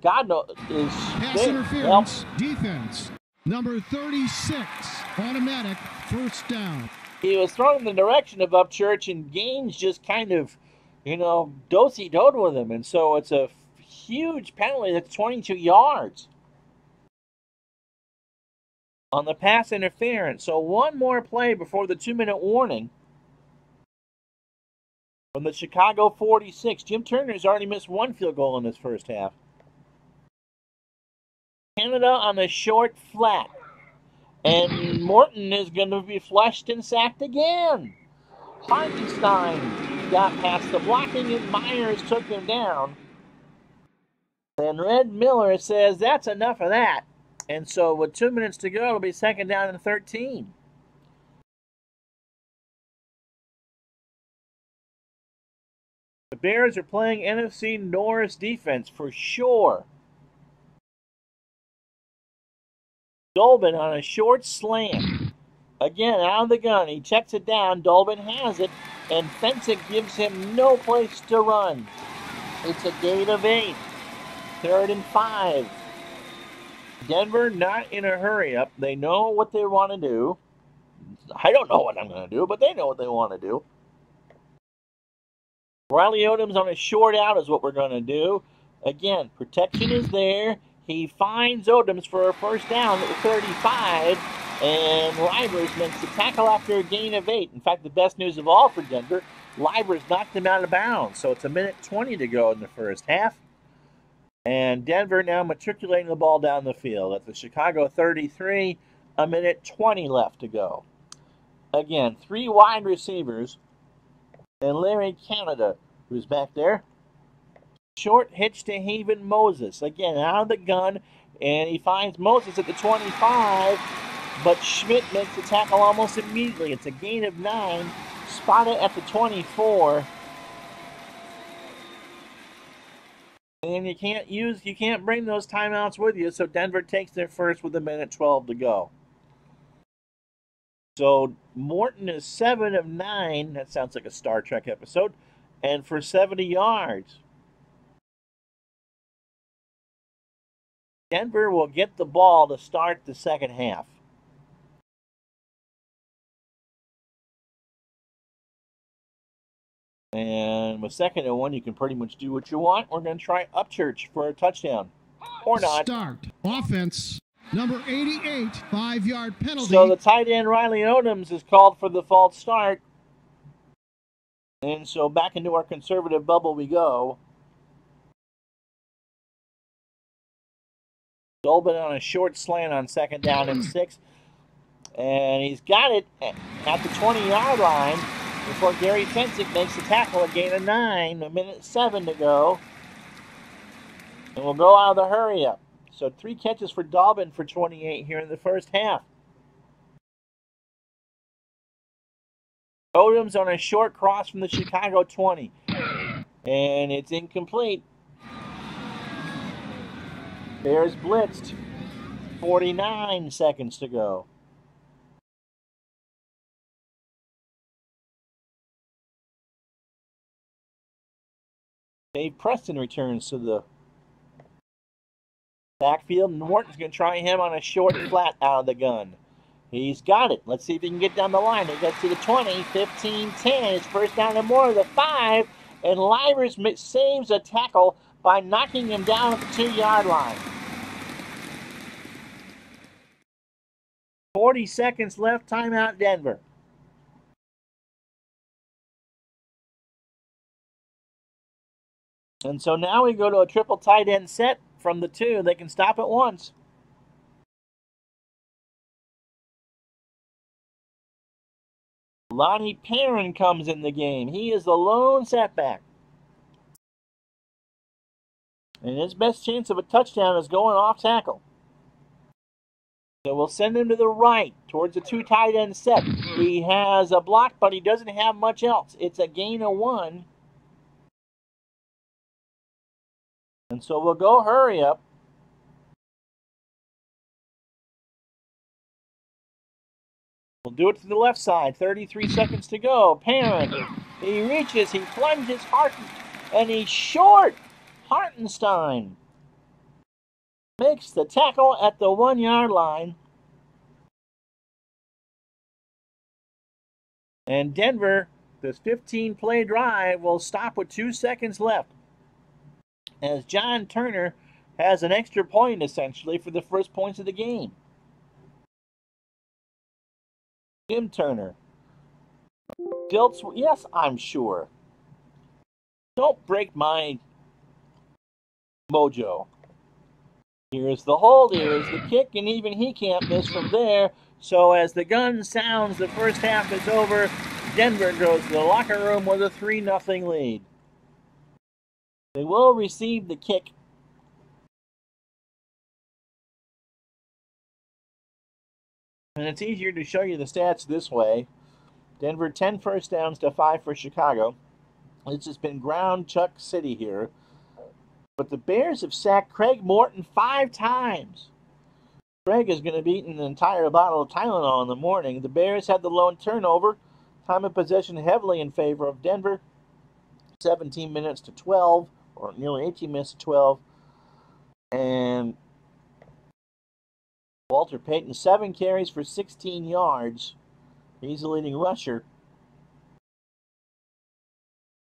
God knows, is pass there. interference, defense. Number 36, automatic, 1st down. He was thrown in the direction of Upchurch, and Gaines just kind of, do-si-doed with him. And so it's a huge penalty. That's 22 yards on the pass interference. So one more play before the 2-minute warning from the Chicago 46. Jim Turner's already missed 1 field goal in this first half. Canada on the short flat. And Morton is going to be flushed and sacked again. Hartenstein got past the blocking, and Myers took him down. And Red Miller says that's enough of that. And so with 2 minutes to go, it'll be 2nd down and 13. The Bears are playing NFC Norris defense for sure. Dolbin on a short slant. Again, out of the gun. He checks it down. Dolbin has it. And Fensick gives him no place to run. It's a gain of 8. 3rd and 5. Denver not in a hurry up. They know what they want to do. I don't know what I'm going to do, but they know what they want to do. Riley Odom's on a short out is what we're going to do. Again, protection is there. He finds Odoms for a 1st down at the 35, and Rivers makes the tackle after a gain of 8. In fact, the best news of all for Denver Livers knocked him out of bounds, so it's a minute 20 to go in the first half. And Denver now matriculating the ball down the field. At the Chicago 33, a minute 20 left to go. Again, 3 wide receivers. And Larry Canada, who's back there. Short hitch to Haven Moses. Again, out of the gun. And he finds Moses at the 25. But Schmidt makes the tackle almost immediately. It's a gain of 9. Spotted at the 24. And you can't bring those timeouts with you, so Denver takes their first with a minute 12 to go. So Morton is 7 of 9. That sounds like a Star Trek episode. And for 70 yards. Denver will get the ball to start the second half. And with 2nd and 1, you can pretty much do what you want. We're going to try Upchurch for a touchdown. Or not. Start. Offense. Number 88, 5-yard penalty. So the tight end Riley Odoms is called for the false start. And so back into our conservative bubble we go. Dolbin on a short slant on 2nd down and 6. And he's got it at the 20-yard line before Gary Fensick makes the tackle, a gain of 9, a minute 7 to go. And we'll go out of the hurry up. So 3 catches for Dolbin for 28 here in the first half. Odoms on a short cross from the Chicago 20. And it's incomplete. Bears blitzed. 49 seconds to go. Dave Preston returns to the backfield. Norton's going to try him on a short flat out of the gun. He's got it. Let's see if he can get down the line. He gets to the 20, 15, 10. It's first down and more, the 5. And Livers saves a tackle by knocking him down at the 2-yard line. 40 seconds left. Timeout, Denver. And so now we go to a triple tight end set from the 2. They can stop at once. Lonnie Perrin comes in the game. He is the lone setback. And his best chance of a touchdown is going off tackle. So we'll send him to the right towards the 2 tight end set. He has a block, but he doesn't have much else. It's a gain of 1. And so we'll go hurry up. We'll do it to the left side. 33 seconds to go. Perrin. He reaches. He plunges Harten. And he's short. Hartenstein makes the tackle at the 1-yard line. And Denver, this 15-play drive, will stop with 2 seconds left. As John Turner has an extra point, essentially, for the first points of the game. Jim Turner. Dilts, yes, I'm sure. Don't break my mojo. Here's the hold, here's the kick, and even he can't miss from there. So as the gun sounds, the first half is over. Denver goes to the locker room with a 3-0 lead. They will receive the kick. And it's easier to show you the stats this way. Denver 10 first downs to 5 for Chicago. It's just been ground Chuck City here. But the Bears have sacked Craig Morton 5 times. Craig is going to be eating an entire bottle of Tylenol in the morning. The Bears had the lone turnover. Time of possession heavily in favor of Denver. 17 minutes to 12, or nearly 18 minutes to 12. And Walter Payton, 7 carries for 16 yards. He's the leading rusher.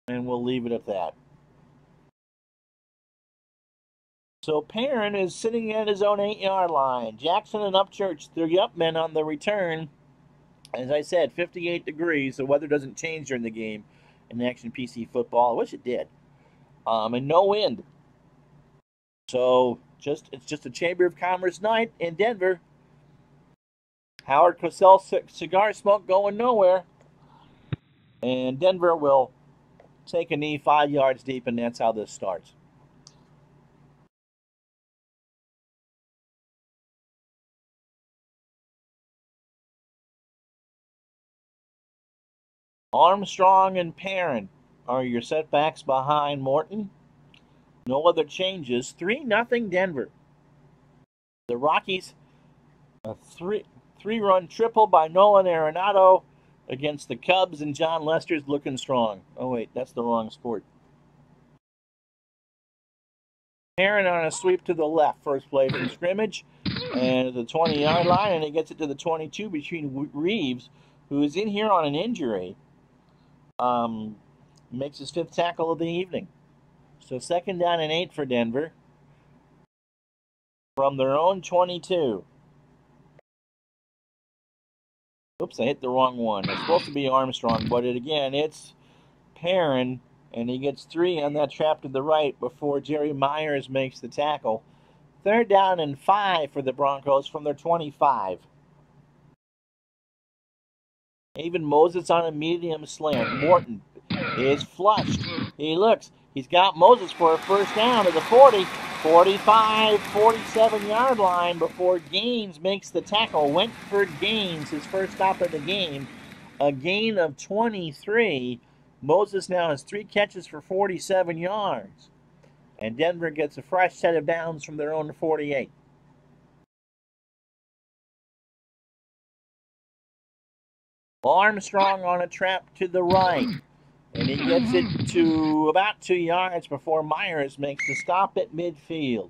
And we'll leave it at that. So Perrin is sitting at his own 8-yard line. Jackson and Upchurch, the Upmen on the return. As I said, 58 degrees. The weather doesn't change during the game. in Action PC football. I wish it did. And no wind. So it's just a Chamber of Commerce night in Denver. Howard Cosell cigar smoke going nowhere. And Denver will take a knee 5 yards deep, and that's how this starts. Armstrong and Perrin are your setbacks behind Morton. No other changes. 3-0 Denver. The Rockies, a three-run triple by Nolan Arenado against the Cubs, and John Lester's looking strong. Oh, wait, that's the wrong sport. Perrin on a sweep to the left, first play from scrimmage, and at the 20-yard line, and he gets it to the 22 between Reeves, who is in here on an injury. Makes his 5th tackle of the evening. So 2nd down and 8 for Denver from their own 22. Oops, I hit the wrong one. It's supposed to be Armstrong, but it's Perrin, and he gets 3 on that trap to the right before Jerry Myers makes the tackle. 3rd down and 5 for the Broncos from their 25. Even Moses on a medium slant. Morton is flushed. He looks. He's got Moses for a first down to the 40, 45, 47-yard line before Gaines makes the tackle. Wentford Gaines, his first stop of the game. A gain of 23. Moses now has 3 catches for 47 yards. And Denver gets a fresh set of downs from their own 48. Armstrong on a trap to the right. And he gets it to about 2 yards before Myers makes the stop at midfield.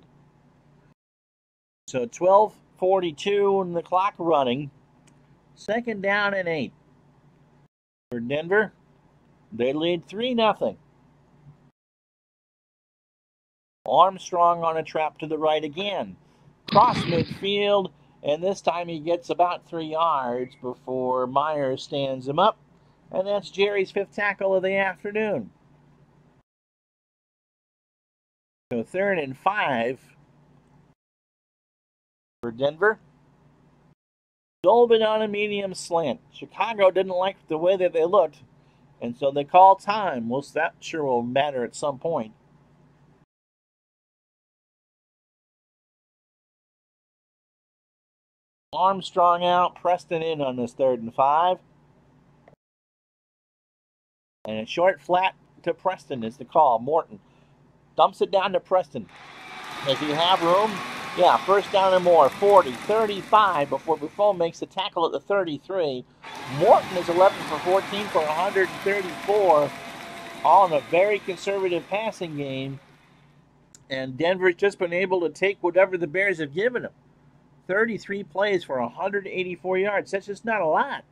So 12:42 and the clock running. 2nd down and 8. For Denver, they lead 3-0. Armstrong on a trap to the right again. Cross midfield, and this time he gets about 3 yards before Myers stands him up. And that's Jerry's 5th tackle of the afternoon. So 3rd and 5 for Denver. Dolbin on a medium slant. Chicago didn't like the way that they looked, and so they call time. Well, that sure will matter at some point. Armstrong out, Preston in on this 3rd and 5. And a short flat to Preston is the call. Morton dumps it down to Preston. Does he have room? Yeah, 1st down and more. 40, 35 before Buffon makes the tackle at the 33. Morton is 11 for 14 for 134. All in a very conservative passing game. And Denver's just been able to take whatever the Bears have given them. 33 plays for 184 yards. That's just not a lot.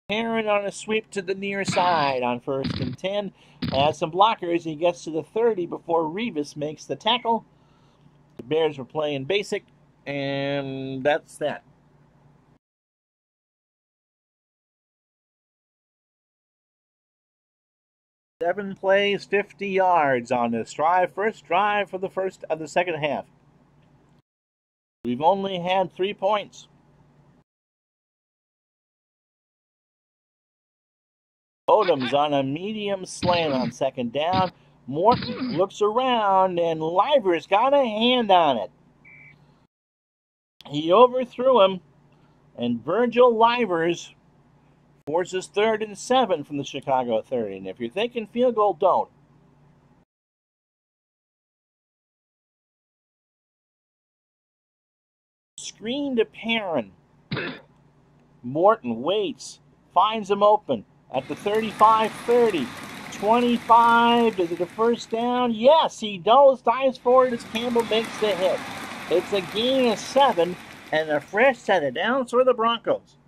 Perrin on a sweep to the near side on 1st and 10. Has some blockers. He gets to the 30 before Reeves makes the tackle. The Bears were playing basic, and that's that. Seven plays, 50 yards on this drive. First drive for the first of the second half. We've only had 3 points. Odom's on a medium slant on 2nd down. Morton looks around, and Livers got a hand on it. He overthrew him, and Virgil Livers forces 3rd and 7 from the Chicago 30. And if you're thinking field goal, don't. Screen to Perrin. Morton waits, finds him open at the 35-30. 25, is it a first down? Yes, he dives forward as Campbell makes the hit. It's a gain of 7 and a fresh set of downs for the Broncos.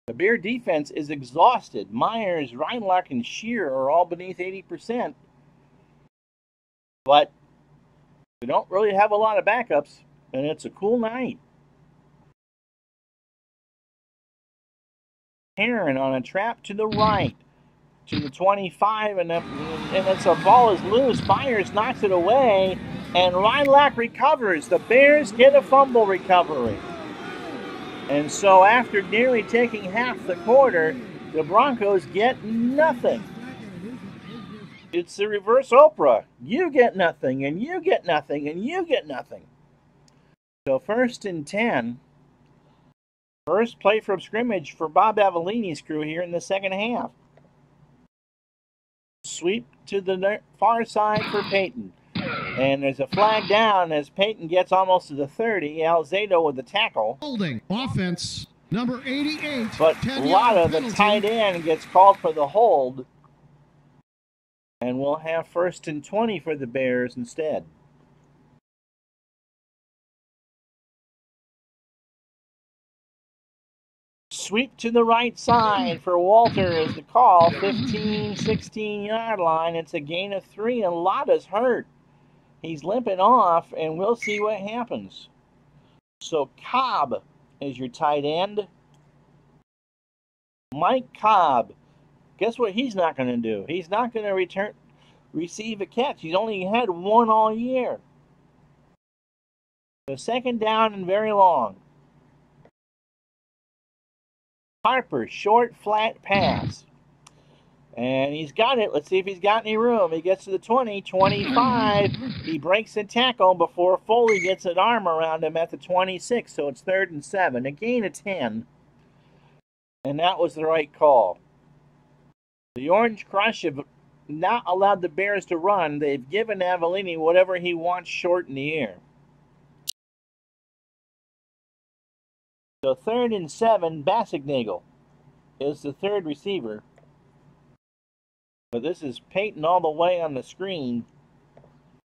The Bear defense is exhausted. Myers, Reinlach, and Shear are all beneath 80%. But we don't really have a lot of backups, and it's a cool night. Heron on a trap to the right, to the 25, and it's a ball is loose. Myers knocks it away, and Rylak recovers. The Bears get a fumble recovery. And so after nearly taking half the quarter, the Broncos get nothing. It's the reverse Oprah. You get nothing, and you get nothing, and you get nothing. So 1st and 10. First play from scrimmage for Bob Avellini's crew here in the second half. Sweep to the far side for Peyton. And there's a flag down as Peyton gets almost to the 30. Alzado with the tackle. Holding offense number 88. But Lotta, the tight end, gets called for the hold. And we'll have 1st and 20 for the Bears instead. Sweep to the right side for Walter is the call. 15, 16-yard line. It's a gain of 3, and Lotta's hurt. He's limping off, and we'll see what happens. So Cobb is your tight end. Mike Cobb. Guess what he's not going to do? He's not going to receive a catch. He's only had one all year. So 2nd down and very long. Harper, short, flat pass. And he's got it. Let's see if he's got any room. He gets to the 20, 25. He breaks the tackle before Foley gets an arm around him at the 26. So it's 3rd and 7. A gain of 10. And that was the right call. The Orange Crush have not allowed the Bears to run. They've given Avellini whatever he wants short in the air. So 3rd and 7, Bassignagel is the 3rd receiver. But this is Peyton all the way on the screen.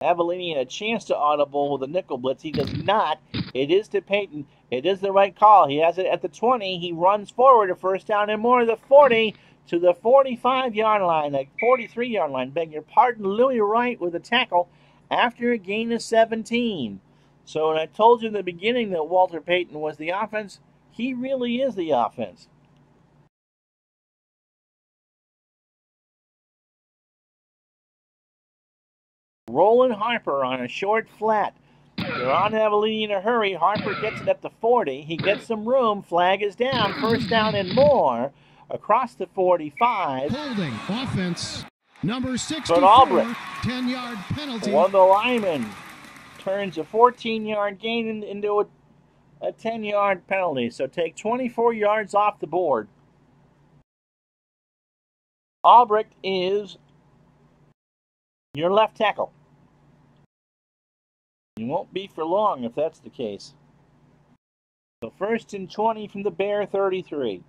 Avellini had a chance to audible with a nickel blitz. He does not. It is to Peyton. It is the right call. He has it at the 20. He runs forward a 1st down and more. The 40 to the 45-yard line, the 43-yard line. Beg your pardon. Louis Wright with a tackle after a gain of 17. So when I told you in the beginning that Walter Payton was the offense, he really is the offense. Roland Harper on a short flat. They're on Avellini in a hurry. Harper gets it at the 40. He gets some room. Flag is down. 1st down and more. Across the 45. Holding offense number 64. But Albrecht, 10-yard penalty. one of the linemen, turns a 14-yard gain into a 10-yard penalty. So take 24 yards off the board. Albrecht is your left tackle. You won't be for long if that's the case. So 1st and 20 from the Bear 33.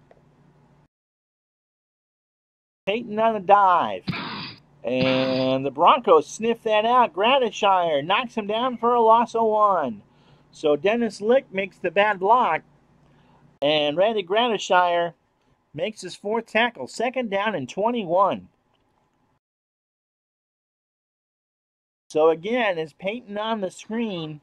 Peyton on a dive. And the Broncos sniff that out. Gradishire knocks him down for a loss of 1. So Dennis Lick makes the bad block. And Randy Gradishire makes his 4th tackle. 2nd down and 21. So again, as Peyton on the screen,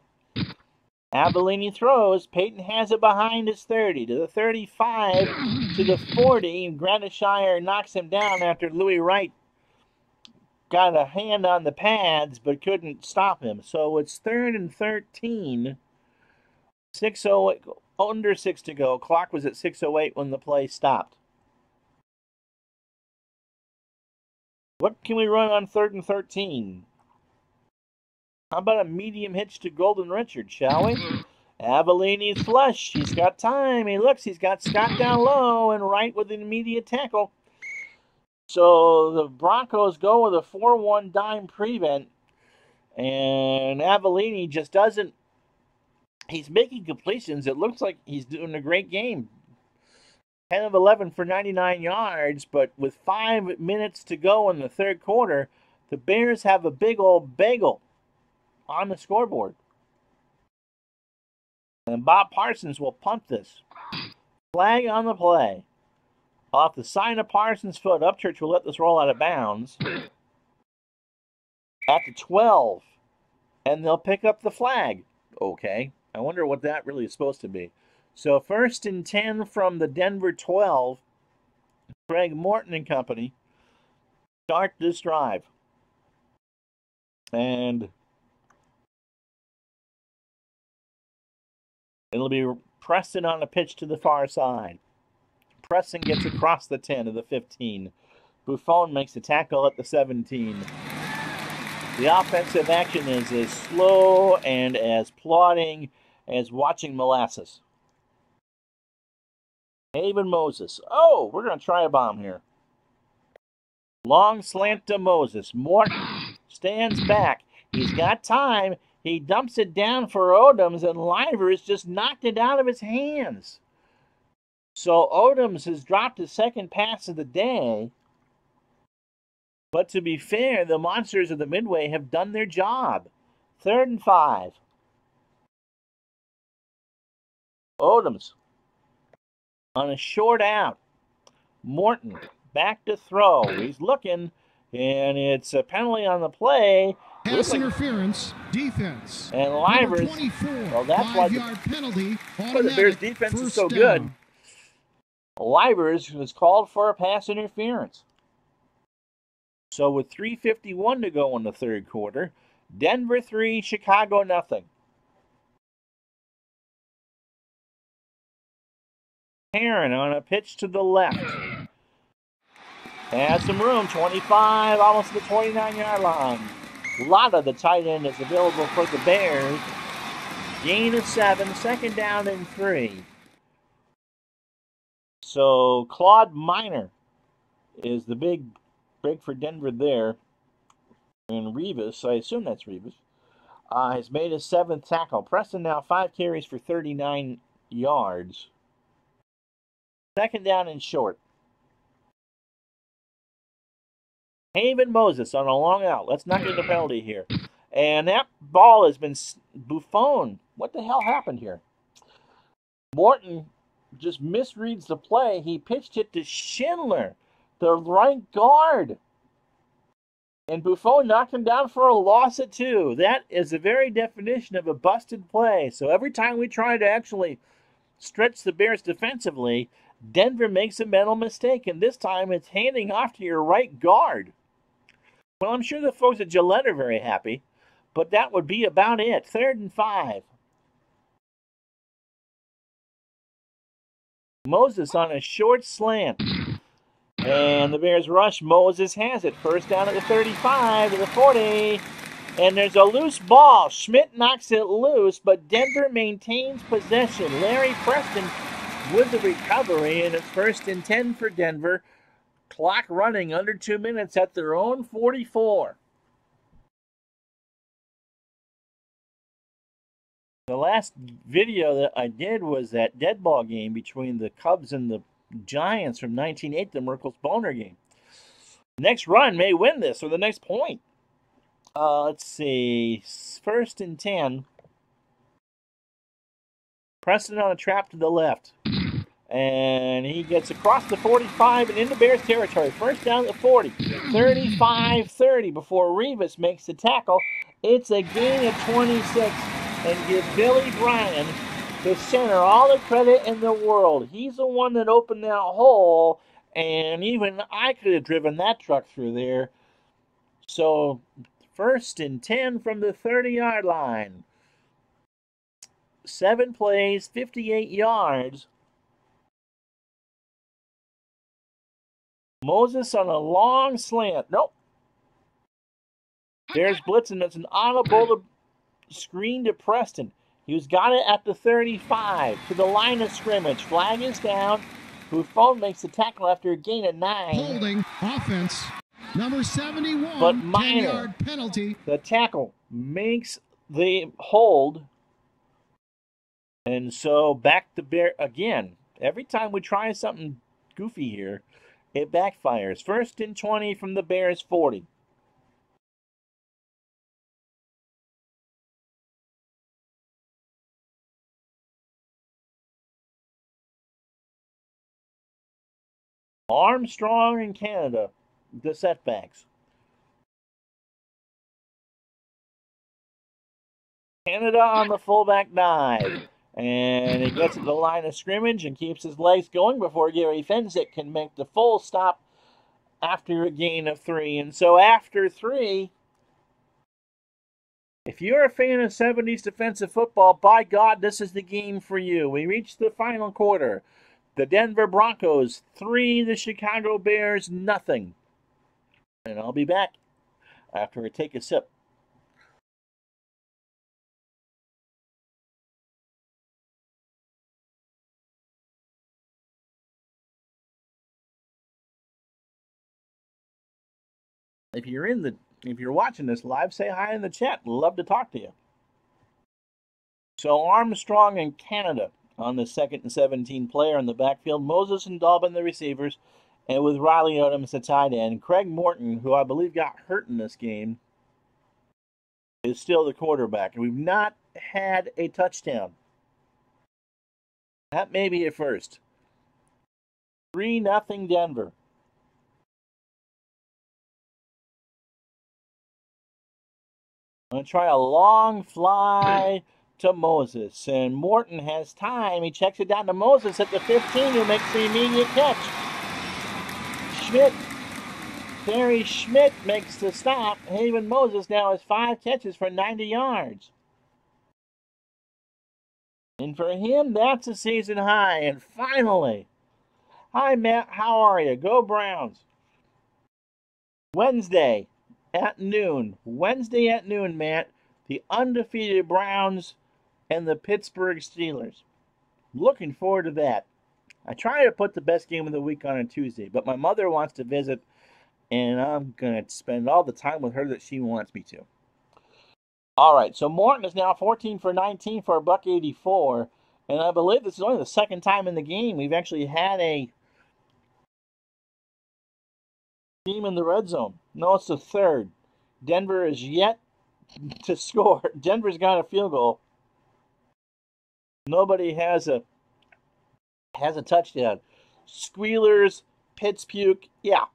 Avellini throws. Peyton has it behind his 30 to the 35 to the 40. Gradishire knocks him down after Louis Wright got a hand on the pads but couldn't stop him. So it's 3rd and 13. 6:08, under 6 to go. Clock was at 6:08 when the play stopped. What can we run on 3rd and 13? How about a medium hitch to Golden Richard, shall we? Avellini's flush. He's got time. He looks. He's got Scott down low and Wright with an immediate tackle. So the Broncos go with a 4-1 dime prevent. And Avellini just doesn't. He's making completions. It looks like he's doing a great game. 10 of 11 for 99 yards. But with 5 minutes to go in the 3rd quarter, the Bears have a big old bagel on the scoreboard. And Bob Parsons will punt this. Flag on the play. Off the sign of Parsons' foot, Upchurch will let this roll out of bounds. At the 12. And they'll pick up the flag. Okay. I wonder what that really is supposed to be. So 1st and 10 from the Denver 12. Craig Morton and company start this drive. And it'll be Preston on a pitch to the far side. Preston gets across the 10 to the 15. Buffon makes the tackle at the 17. The offensive action is as slow and as plodding as watching molasses. Haven Moses. Oh, we're going to try a bomb here. Long slant to Moses. Morton stands back. He's got time. He dumps it down for Odoms, and Livers just knocked it out of his hands. So Odoms has dropped his second pass of the day. But to be fair, the monsters of the Midway have done their job. 3rd and 5. Odoms on a short out. Morton back to throw. He's looking, and it's a penalty on the play. Pass interference, defense. And Livers, well, that's why penalty. The Bears' defense is so good. Livers was called for a pass interference. So with 3:51 to go in the third quarter, Denver 3, Chicago nothing. Heron on a pitch to the left. Has some room, 25, almost to the 29-yard line. Lotta, the tight end, is available for the Bears. Gain of 7, 2nd down and 3. So Claude Minor is the big break for Denver there. And Revis, I assume that's Revis, has made his 7th tackle. Preston now 5 carries for 39 yards. 2nd down and short. Haven Moses on a long out. Let's not get the penalty here. And that ball has been Buffon. What the hell happened here? Morton just misreads the play. He pitched it to Schindler, the right guard. And Buffon knocked him down for a loss of 2. That is the very definition of a busted play. So every time we try to actually stretch the Bears defensively, Denver makes a mental mistake. And this time it's handing off to your right guard. Well, I'm sure the folks at Gillette are very happy, but that would be about it. 3rd and 5. Moses on a short slant. And the Bears rush. Moses has it. 1st down at the 35 to the 40. And there's a loose ball. Schmidt knocks it loose, but Denver maintains possession. Larry Preston with the recovery, and it's 1st and 10 for Denver. Clock running under 2 minutes at their own 44. The last video that I did was that dead ball game between the Cubs and the Giants from 1908, the Merkles Boner game. Next run may win this, or the next point. Let's see. 1st and 10. Preston on a trap to the left. And he gets across the 45 and into Bears territory. 1st down at the 40. 35-30 before Revis makes the tackle. It's a gain of 26. And give Billy Bryan, the center, all the credit in the world. He's the one that opened that hole. And even I could have driven that truck through there. So 1st and 10 from the 30-yard line. 7 plays, 58 yards. Moses on a long slant. Nope. There's blitzing. It's an audible screen to Preston. He's got it at the 35 to the line of scrimmage. Flag is down. Buffon makes the tackle after a gain of 9. Holding offense. Number 71. But Minor, 10-yard penalty. The tackle makes the hold. And so back to Bear again. Every time we try something goofy here, it backfires. 1st and 20 from the Bears 40. Armstrong and Canada, the setbacks. Canada on the fullback dive. And he gets to the line of scrimmage and keeps his legs going before Gary Fensick can make the full stop after a gain of 3. And so after 3, if you're a fan of 70s defensive football, by God, this is the game for you. We reached the final quarter. The Denver Broncos 3, the Chicago Bears nothing. And I'll be back after I take a sip. If you're watching this live, say hi in the chat. Love to talk to you. So Armstrong and Canada on the 2nd and 17 player in the backfield. Moses and Dalvin the receivers, and with Riley Odom as the tight end. Craig Morton, who I believe got hurt in this game, is still the quarterback. We've not had a touchdown. That may be a first. 3-0 Denver. I'm going to try a long fly to Moses. And Morton has time. He checks it down to Moses at the 15, who makes the immediate catch. Terry Schmidt makes the stop. Haven Moses now has 5 catches for 90 yards. And for him, that's a season high. And finally, hi, Matt. How are you? Go Browns. Wednesday at noon, Matt. The undefeated Browns and the Pittsburgh Steelers. Looking forward to that. I try to put the best game of the week on a Tuesday, but my mother wants to visit, and I'm going to spend all the time with her that she wants me to. All right, so Morton is now 14 for 19 for $184, and I believe this is only the second time in the game we've actually had a team in the red zone. No, it's the third. Denver is yet to score. Denver's got a field goal. Nobody has a touchdown. Squealers, Pitts puke, yeah.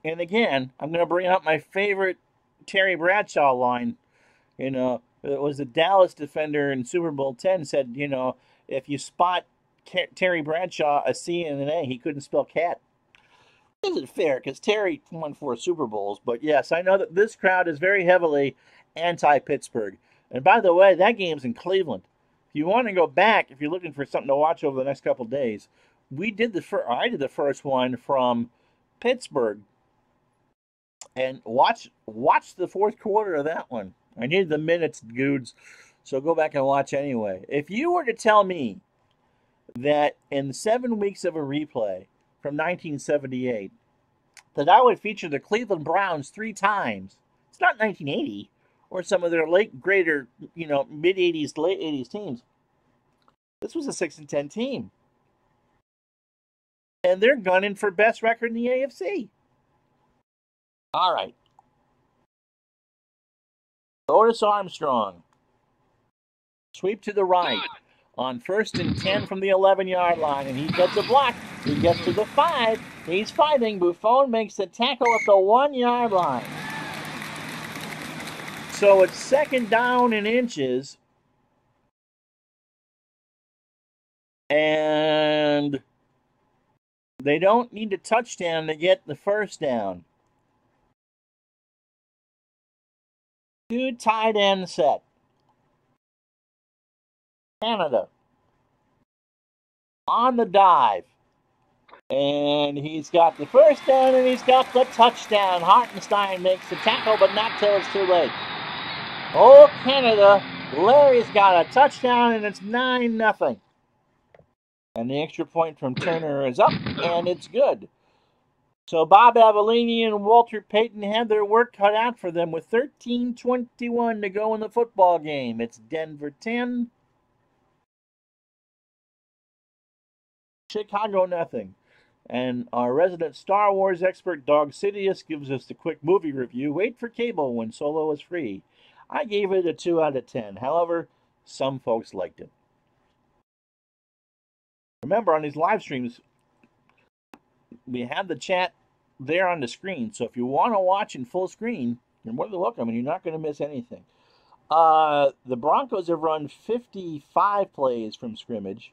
And again, I'm going to bring up my favorite Terry Bradshaw line. You know, it was a Dallas defender in Super Bowl 10 said, you know, if you spot Terry Bradshaw a C and an A, he couldn't spell cat. Isn't fair because Terry won 4 Super Bowls, but yes, I know that this crowd is very heavily anti-Pittsburgh. And by the way, that game's in Cleveland. If you want to go back, if you're looking for something to watch over the next couple days, I did the first one from Pittsburgh, and watch the fourth quarter of that one. I needed the minutes, dudes, so go back and watch anyway. If you were to tell me that in 7 weeks of a replay from 1978 that I would feature the Cleveland Browns 3 times, it's not 1980 or some of their greater, mid-80s, late 80s teams. This was a 6-10 team. And they're gunning for best record in the AFC. All right. Otis Armstrong. Sweep to the right on 1st and 10 from the 11-yard line, and he gets a block. He gets to the 5. He's fighting. Buffon makes the tackle at the 1-yard line. So it's 2nd down in inches. And they don't need a touchdown to get the first down. 2 tight end set. Canada on the dive. And he's got the first down and he's got the touchdown. Hartenstein makes the tackle, but not till it's too late. Oh, Canada. Larry's got a touchdown and it's 9-0. And the extra point from Turner is up, and it's good. So Bob Avellini and Walter Payton had their work cut out for them with 13:21 to go in the football game. It's Denver 10, Chicago nothing. And our resident Star Wars expert, Dog Sidious, gives us the quick movie review. Wait for cable when Solo is free. I gave it a 2 out of 10. However, some folks liked it. Remember, on these live streams, we have the chat there on the screen. So if you want to watch in full screen, you're more than welcome, and you're not going to miss anything. The Broncos have run 55 plays from scrimmage,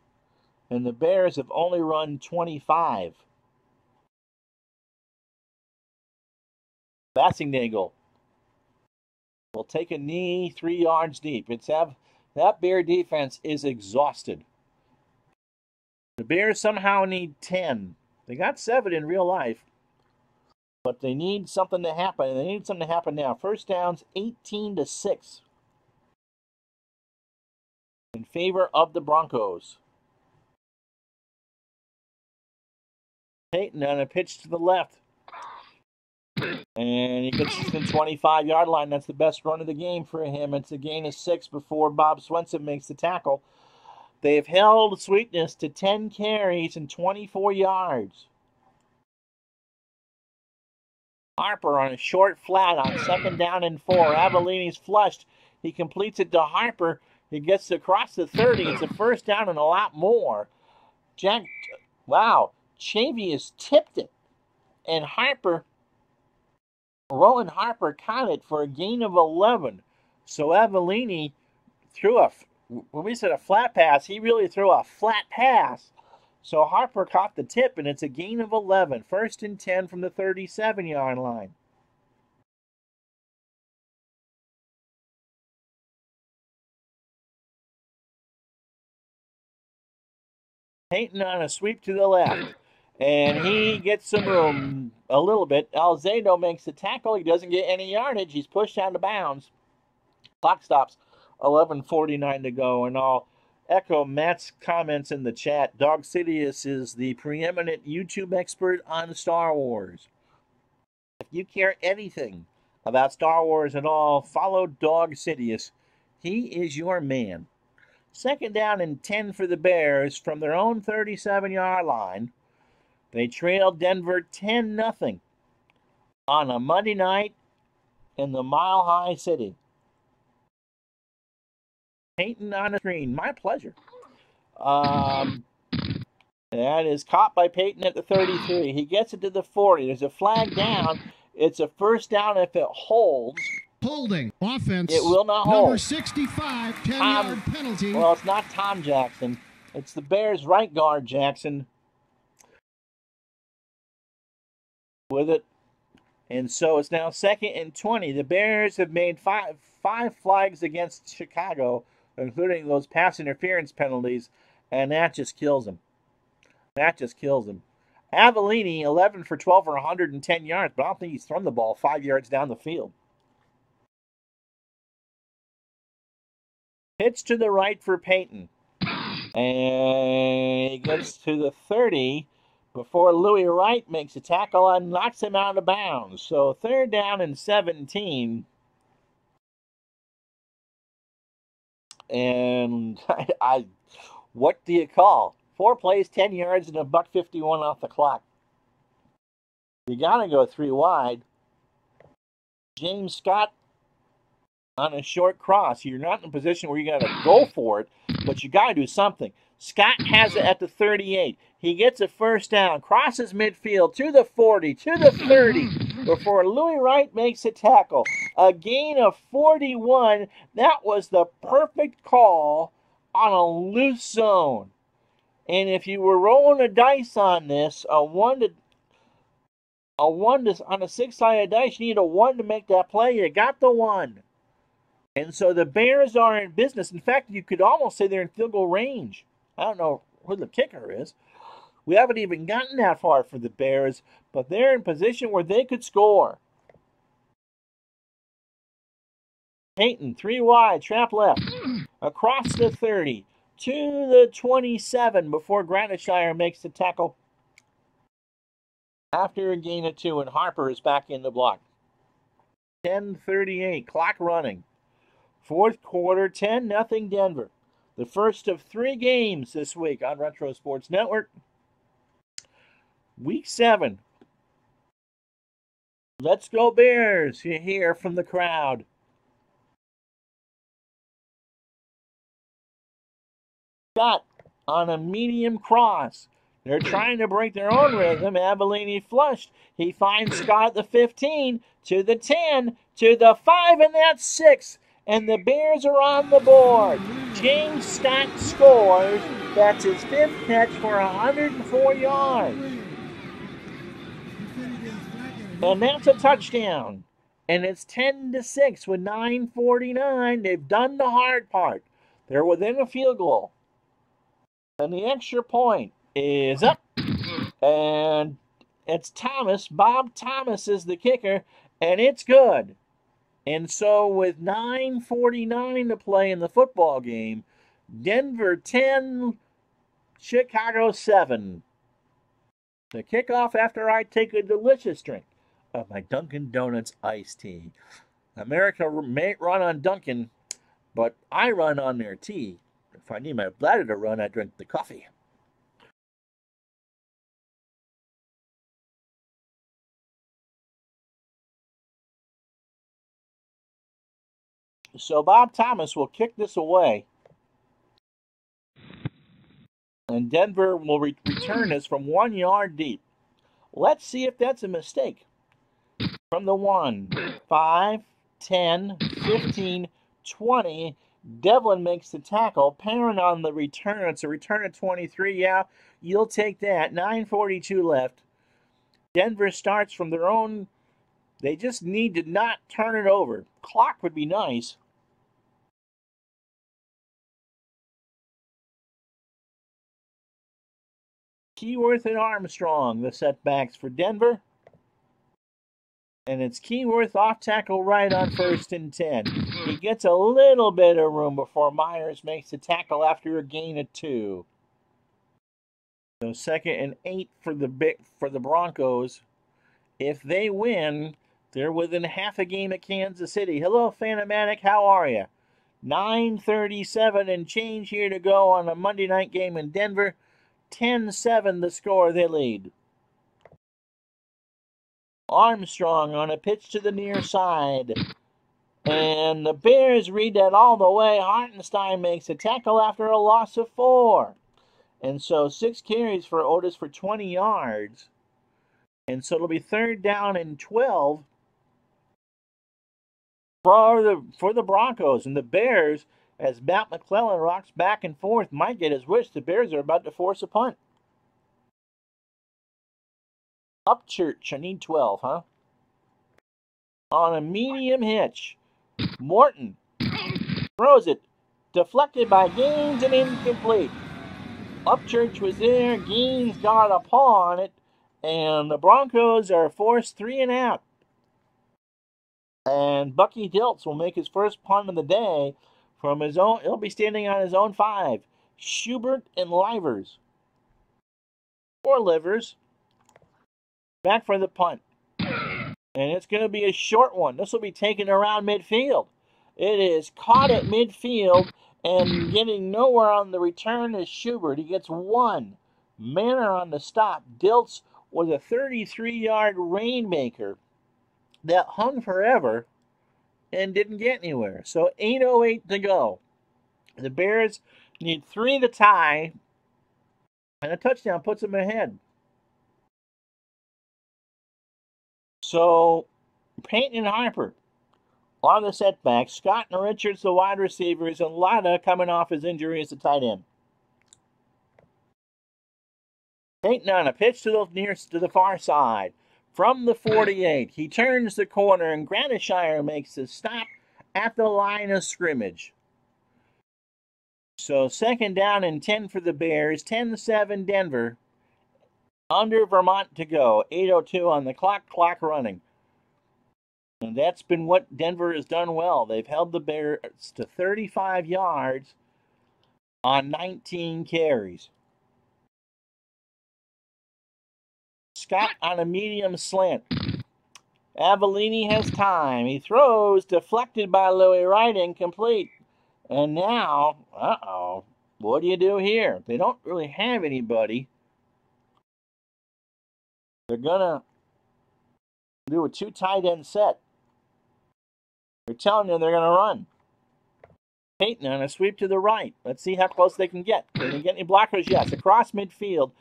and the Bears have only run 25. Bassingnagel will take a knee 3 yards deep. That Bear defense is exhausted. The Bears somehow need 10. They got 7 in real life, but they need something to happen, and they need something to happen now. First downs, 18-6 in favor of the Broncos. Peyton on a pitch to the left. And he gets to the 25-yard line. That's the best run of the game for him. It's a gain of 6 before Bob Swenson makes the tackle. They've held Sweetness to 10 carries and 24 yards. Harper on a short flat on 2nd down and 4. Avellini's flushed. He completes it to Harper. He gets across the 30. It's a first down and a lot more. Chavy has tipped it. And Rowan Harper caught it for a gain of 11. So Avellini when we said a flat pass, he really threw a flat pass. So Harper caught the tip, and it's a gain of 11. 1st and 10 from the 37-yard line. Peyton on a sweep to the left. And he gets some room a little bit. Alzado makes the tackle. He doesn't get any yardage. He's pushed out of bounds. Clock stops. 11:49 to go. And I'll echo Matt's comments in the chat. Dog Sidious is the preeminent YouTube expert on Star Wars. If you care anything about Star Wars at all, follow Dog Sidious. He is your man. 2nd down and 10 for the Bears from their own 37-yard line. They trailed Denver 10-0 on a Monday night in the Mile High City. Peyton on the screen. My pleasure. That is caught by Peyton at the 33. He gets it to the 40. There's a flag down. It's a first down if it holds. Holding. Offense. It will not hold. Number 65, 10-yard penalty. Well, it's not Tom Jackson. It's the Bears' right guard, Jackson. With it. And so it's now 2nd and 20. The Bears have made five flags against Chicago, including those pass interference penalties, and that just kills them. Avellini, 11 for 12 for 110 yards, but I don't think he's thrown the ball 5 yards down the field. Pitch to the right for Peyton. And he gets to the 30 before Louis Wright makes a tackle and knocks him out of bounds. So 3rd down and 17. And what do you call? 4 plays, 10 yards, and $1.51 off the clock. You got to go 3 wide. James Scott on a short cross. You're not in a position where you got to go for it, but you got to do something. Scott has it at the 38. He gets a first down, crosses midfield to the 40, to the 30, before Louis Wright makes a tackle. A gain of 41. That was the perfect call on a loose zone. And if you were rolling a dice on this, on a 6-sided dice, you need a 1 to make that play. You got the 1. And so the Bears are in business. In fact, you could almost say they're in field goal range. I don't know who the kicker is. We haven't even gotten that far for the Bears, but they're in position where they could score. Peyton, 3 wide, trap left, across the 30, to the 27 before Granishire makes the tackle after a gain of 2, and Harper is back in the block. 10:38, clock running. 4th quarter, 10-0 Denver. The first of 3 games this week on Retro Sports Network. Week 7. Let's go Bears, you hear from the crowd. Scott on a medium cross. They're trying to break their own rhythm. Avellini flushed. He finds Scott at the 15, to the 10, to the 5, and that's 6. and the Bears are on the board. James Scott scores. That's his 5th catch for 104 yards. And that's a touchdown. And it's 10-6 with 9:49. They've done the hard part. They're within a field goal. And the extra point is up. And it's Thomas. Bob Thomas is the kicker. And it's good. And so with 9:49 to play in the football game, Denver 10, Chicago 7. The kickoff after I take a delicious drink of my Dunkin' Donuts iced tea. America may run on Dunkin', but I run on their tea. If I need my bladder to run, I drink the coffee. So Bob Thomas will kick this away. And Denver will return this from 1 yard deep. Let's see if that's a mistake. From the 1, 5, 10, 15, 20. Devlin makes the tackle. Parent on the return. It's a return of 23. Yeah, you'll take that. 9:42 left. Denver starts from their own. They just need to not turn it over. Clock would be nice. Keyworth and Armstrong, the setbacks for Denver. And it's Keyworth off tackle right on 1st and 10. He gets a little bit of room before Myers makes the tackle after a gain of 2. So 2nd and 8 for the Broncos. If they win, they're within half a game of Kansas City. Hello, Phantomatic. How are you? 9:37 and change here to go on a Monday night game in Denver. 10-7 the score. They lead. Armstrong on a pitch to the near side. And the Bears read that all the way. Hartenstein makes a tackle after a loss of 4. And so 6 carries for Otis for 20 yards. And so it'll be 3rd down and 12 for the Broncos. And the Bears, as Matt McClellan rocks back and forth, might get his wish. The Bears are about to force a punt. Upchurch, I need 12, huh? On a medium hitch. Morton throws it. Deflected by Gaines and incomplete. Upchurch was there. Gaines got a paw on it. And the Broncos are forced 3 and out. And Bucky Dilts will make his first punt of the day from his own. He'll be standing on his own 5. Schubert and Livers. Or Livers. Back for the punt. And it's going to be a short one. This will be taken around midfield. It is caught at midfield and getting nowhere on the return is Schubert. He gets 1. Manor on the stop. Dilts was a 33-yard rainmaker that hung forever and didn't get anywhere. So 8:08 to go. The Bears need 3 to tie, and a touchdown puts them ahead. So Payton and Harper are the setbacks. Scott and Richards, the wide receivers, and Latta coming off his injury as the tight end. Payton on a pitch to the far side. From the 48, he turns the corner, and Granishire makes a stop at the line of scrimmage. So 2nd down and 10 for the Bears. 10-7 Denver. Under Vermont to go. 8:02 on the clock running. And that's been what Denver has done well. They've held the Bears to 35 yards on 19 carries. Scott on a medium slant. Avellini has time. He throws, deflected by Louis Wright, incomplete. And now, what do you do here? They don't really have anybody. They're going to do a 2 tight end set. They're telling you they're going to run. Payton on a sweep to the right. Let's see how close they can get. Can they get any blockers? Yes. Across midfield.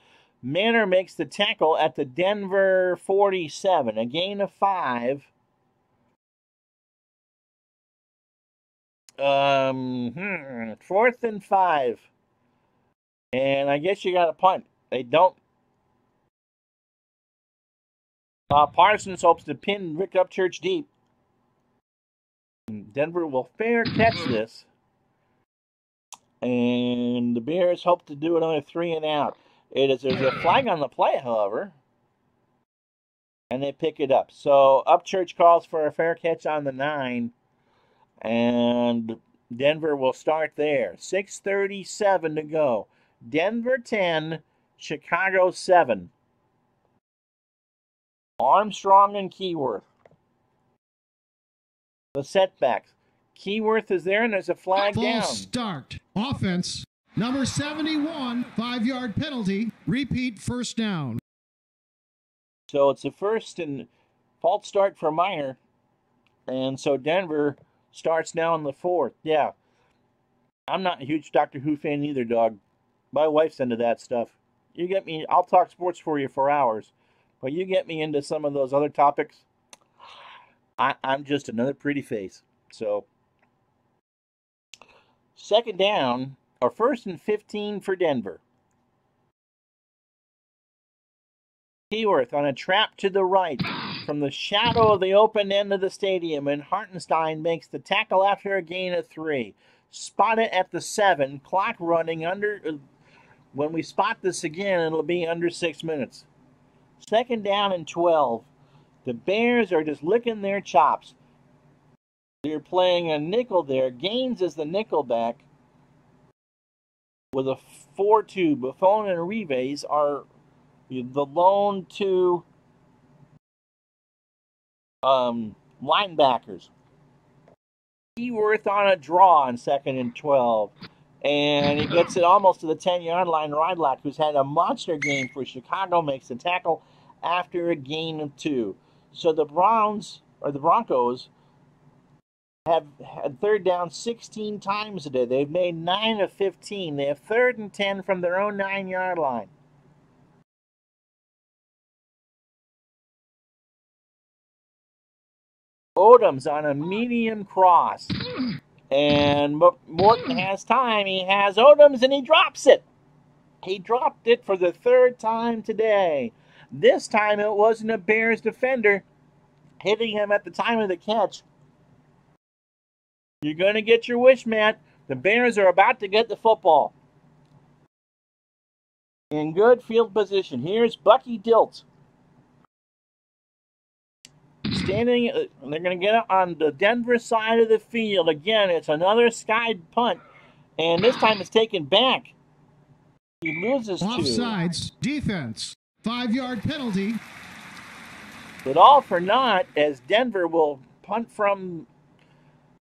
Manor makes the tackle at the Denver 47. A gain of 5. 4th and 5. And I guess you got to punt. They don't. Parsons hopes to pin Rick Upchurch deep. Denver will fair catch this. And the Bears hope to do another 3 and out. There's a flag on the play, however. And they pick it up. So Upchurch calls for a fair catch on the 9. And Denver will start there. 6:37 to go. Denver 10, Chicago 7. Armstrong and Keyworth. The setbacks. Keyworth is there, and there's a flag down. False start. Offense. Number 71, 5-yard penalty. Repeat first down. So it's a first and false start for Minor. And so Denver starts now in the 4th. Yeah. I'm not a huge Doctor Who fan either, dog. My wife's into that stuff. You get me, I'll talk sports for you for hours. But you get me into some of those other topics, I'm just another pretty face. So, 2nd down, or 1st and 15 for Denver. Keyworth on a trap to the right from the shadow of the open end of the stadium, and Hartenstein makes the tackle after a gain of 3. Spot it at the 7, clock running under. When we spot this again, it'll be under 6 minutes. 2nd down and 12. The Bears are just licking their chops. They're playing a nickel there. Gaines is the nickel back with a 4-2. Buffon and Rives are the lone 2 linebackers. Keyworth on a draw on 2nd and 12. And he gets it almost to the 10-yard line. Rydlack, who's had a monster game for Chicago, makes the tackle after a gain of 2. So the Broncos have had 3rd down 16 times today. They've made 9 of 15. They have 3rd and 10 from their own 9-yard line. Odom's on a medium cross. And Morton has time. He has Odoms, and he drops it. He dropped it for the 3rd time today. This time it wasn't a Bears defender hitting him at the time of the catch. You're going to get your wish, Matt. The Bears are about to get the football. In good field position. Here's Bucky Dilts. Standing, they're going to get it on the Denver side of the field. Again, it's another skied punt. And this time it's taken back. He loses 2. Offsides. Defense. 5-yard penalty. But all for naught, as Denver will punt from.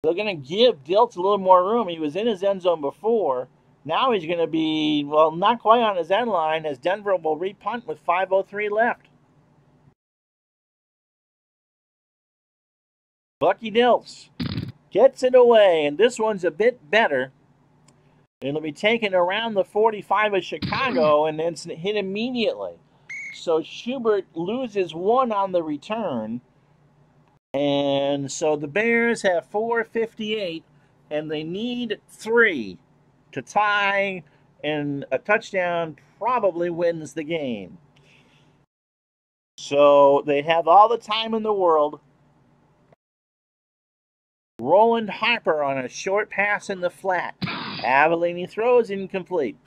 They're going to give Dilts a little more room. He was in his end zone before. Now he's going to be, well, not quite on his end line, as Denver will repunt with 5:03 left. Bucky Dilts gets it away, and this one's a bit better. It'll be taken around the 45 of Chicago and then hit immediately. So Schubert loses 1 on the return. And so the Bears have 4:58, and they need 3 to tie, and a touchdown probably wins the game. So they have all the time in the world. Roland Harper on a short pass in the flat. Avellini throws incomplete.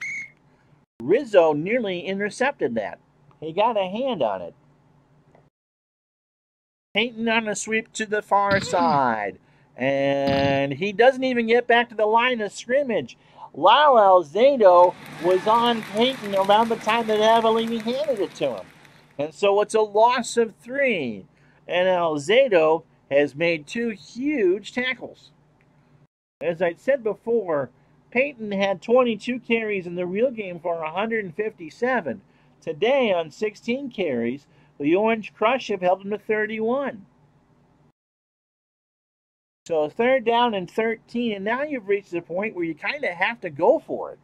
Rizzo nearly intercepted that. He got a hand on it. Payton on a sweep to the far side. And he doesn't even get back to the line of scrimmage. Lyle Alzado was on Payton around the time that Avellini handed it to him. And so it's a loss of 3. And Alzado has made 2 huge tackles. As I said before, Payton had 22 carries in the real game for 157. Today, on 16 carries, the Orange Crush have held him to 31. So 3rd down and 13, and now you've reached the point where you kind of have to go for it.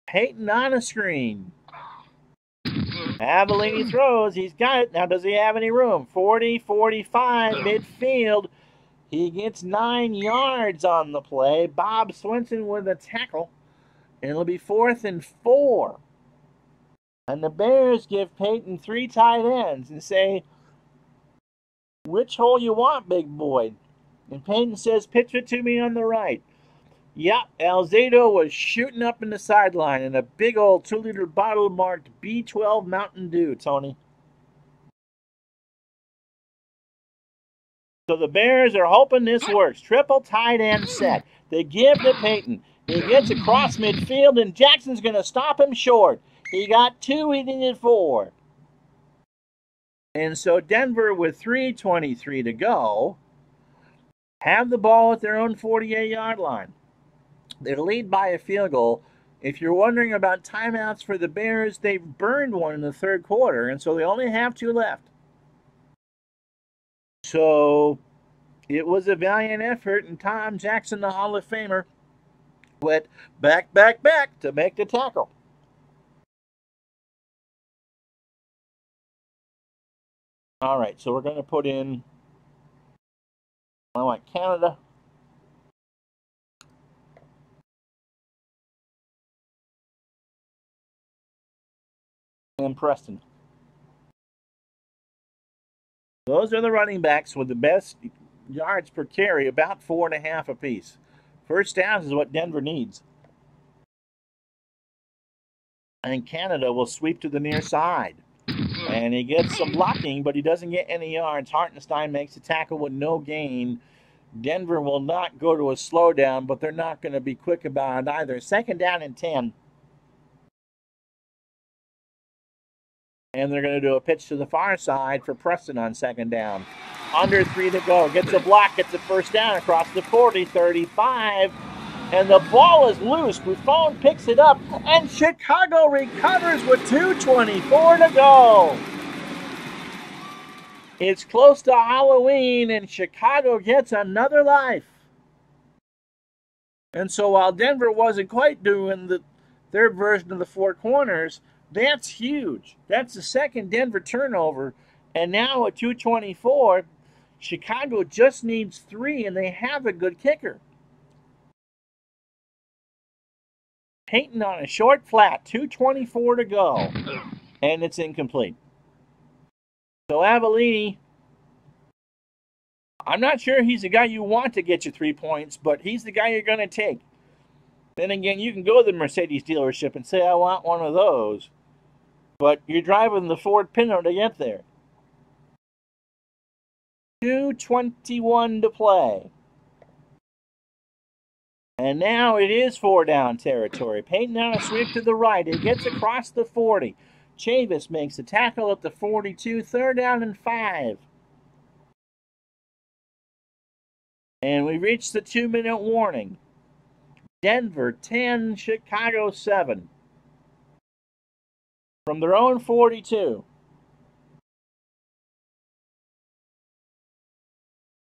Payton on a screen. Avellini throws. He's got it. Now, does he have any room? 40, 45, midfield. He gets 9 yards on the play. Bob Swinson with a tackle. And it'll be 4th and 4. And the Bears give Peyton 3 tight ends and say, which hole you want, big boy? And Peyton says, pitch it to me on the right. Yep, Alzado was shooting up in the sideline in a big old 2-liter bottle marked B12 Mountain Dew, Tony. So the Bears are hoping this works. Triple tight end set. They give to Peyton. He gets across midfield, and Jackson's going to stop him short. He got 2, he needed 4. And so Denver, with 3:23 to go, have the ball at their own 48-yard line. They lead by a field goal. If you're wondering about timeouts for the Bears, they've burned one in the 3rd quarter, and so they only have 2 left. So it was a valiant effort, and Tom Jackson, the Hall of Famer, went back to make the tackle. All right, so we're going to put in, I want Canada. And Preston. Those are the running backs with the best yards per carry, about 4.5 apiece. First downs is what Denver needs. And Canada will sweep to the near side. And he gets some blocking, but he doesn't get any yards. Hartenstein makes a tackle with no gain. Denver will not go to a slowdown, but they're not going to be quick about it either. 2nd down and 10. And they're going to do a pitch to the far side for Preston on 2nd down. Under 3 to go. Gets a block, gets a first down across the 40, 35. And the ball is loose. Buffon picks it up, and Chicago recovers with 2:24 to go. It's close to Halloween, and Chicago gets another life. And so while Denver wasn't quite doing their version of the 4 corners, that's huge. That's the 2nd Denver turnover. And now at 2:24, Chicago just needs 3, and they have a good kicker. Peyton on a short flat, 2:24 to go, and it's incomplete. So Avellini, I'm not sure he's the guy you want to get you 3 points, but he's the guy you're going to take. Then again, you can go to the Mercedes dealership and say, I want one of those, but you're driving the Ford Pinto to get there. 2:21 to play. And now it is 4-down territory. Peyton on a sweep to the right. It gets across the 40. Chavis makes a tackle at the 42. 3rd down and 5. And we reached the 2-minute warning. Denver 10, Chicago 7. From their own 42.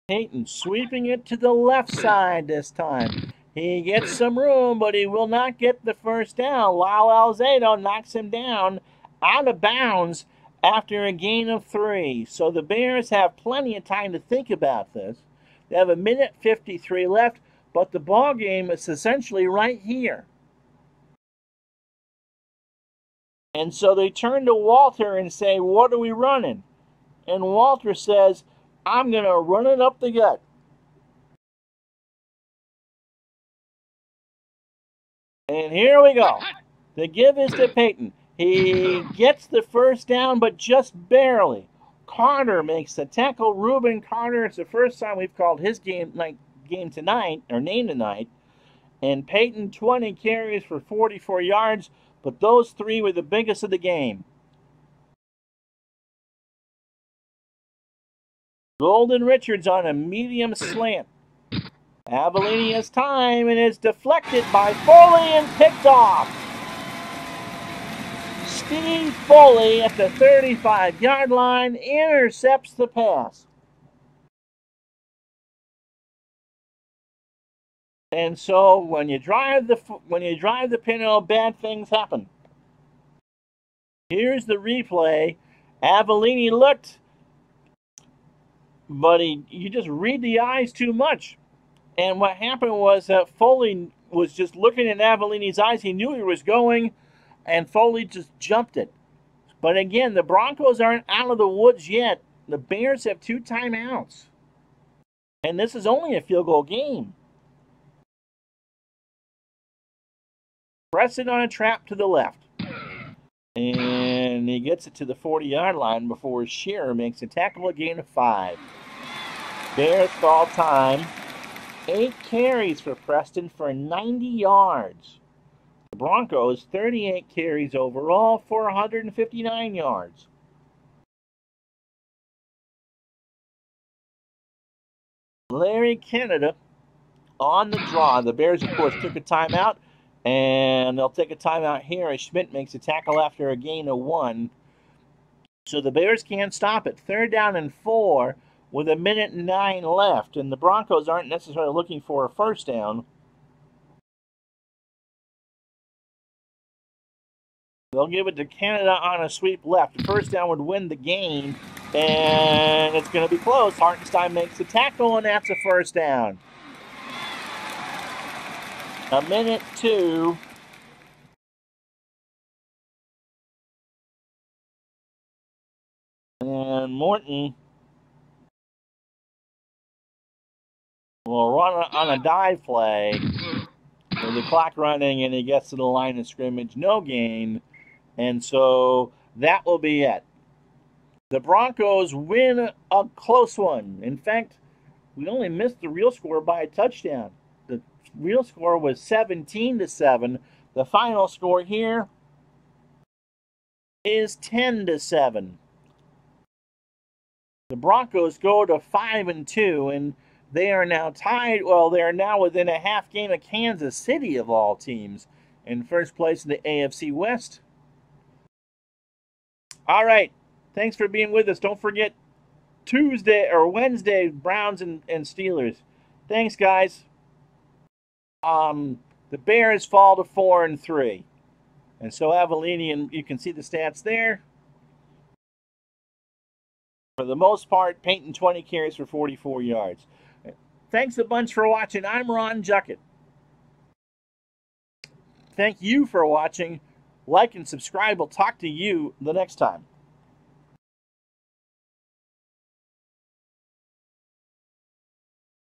Peyton sweeping it to the left side this time. He gets some room, but he will not get the first down. Lyle Alzado knocks him down out of bounds after a gain of 3. So the Bears have plenty of time to think about this. They have 1:53 left, but the ball game is essentially right here. And so they turn to Walter and say, what are we running? And Walter says, I'm going to run it up the gut. And here we go. The give is to Peyton. He gets the first down, but just barely. Carter makes the tackle. Reuben Carter. It's the first time we've called his game tonight, or name tonight. And Peyton, 20 carries for 44 yards, but those 3 were the biggest of the game. Golden Richards on a medium slant. Avellini has time and is deflected by Foley and picked off. Steve Foley at the 35-yard line intercepts the pass. And so when you drive the Pinto, bad things happen. Here's the replay. Avellini looked. but you just read the eyes too much. And what happened was that Foley was just looking in Avellini's eyes. He knew he was going, and Foley just jumped it. But again, the Broncos aren't out of the woods yet. The Bears have 2 timeouts. And this is only a field goal game. Preston on a trap to the left. And he gets it to the 40-yard line before Shearer makes a tackle, a gain of 5. Bears call time. 8 carries for Preston for 90 yards. The Broncos, 38 carries overall for 159 yards. Larry Canada on the draw. The Bears, of course, took a timeout, and they'll take a timeout here as Schmidt makes a tackle after a gain of 1. So the Bears can't stop it. 3rd down and 4 with 1:09 left, and the Broncos aren't necessarily looking for a first down. They'll give it to Canada on a sweep left. The first down would win the game, and it's going to be close. Hartenstein makes the tackle, and that's a first down. 1:02. And Morton will run on a dive play with the clock running, and he gets to the line of scrimmage. No gain. And so that will be it. The Broncos win a close one. In fact, we only missed the real score by a touchdown. The real score was 17-7. The final score here is 10-7. The Broncos go to 5-2, and they are now tied. Well, they are now within a half game of Kansas City, of all teams, in first place in the AFC West. All right. Thanks for being with us. Don't forget Wednesday, Browns and Steelers. Thanks, guys. The Bears fall to 4-3. And so Avellini, and you can see the stats there. For the most part, Peyton 20 carries for 44 yards. Thanks a bunch for watching. I'm Ron Juckett. Thank you for watching. Like and subscribe. We'll talk to you the next time.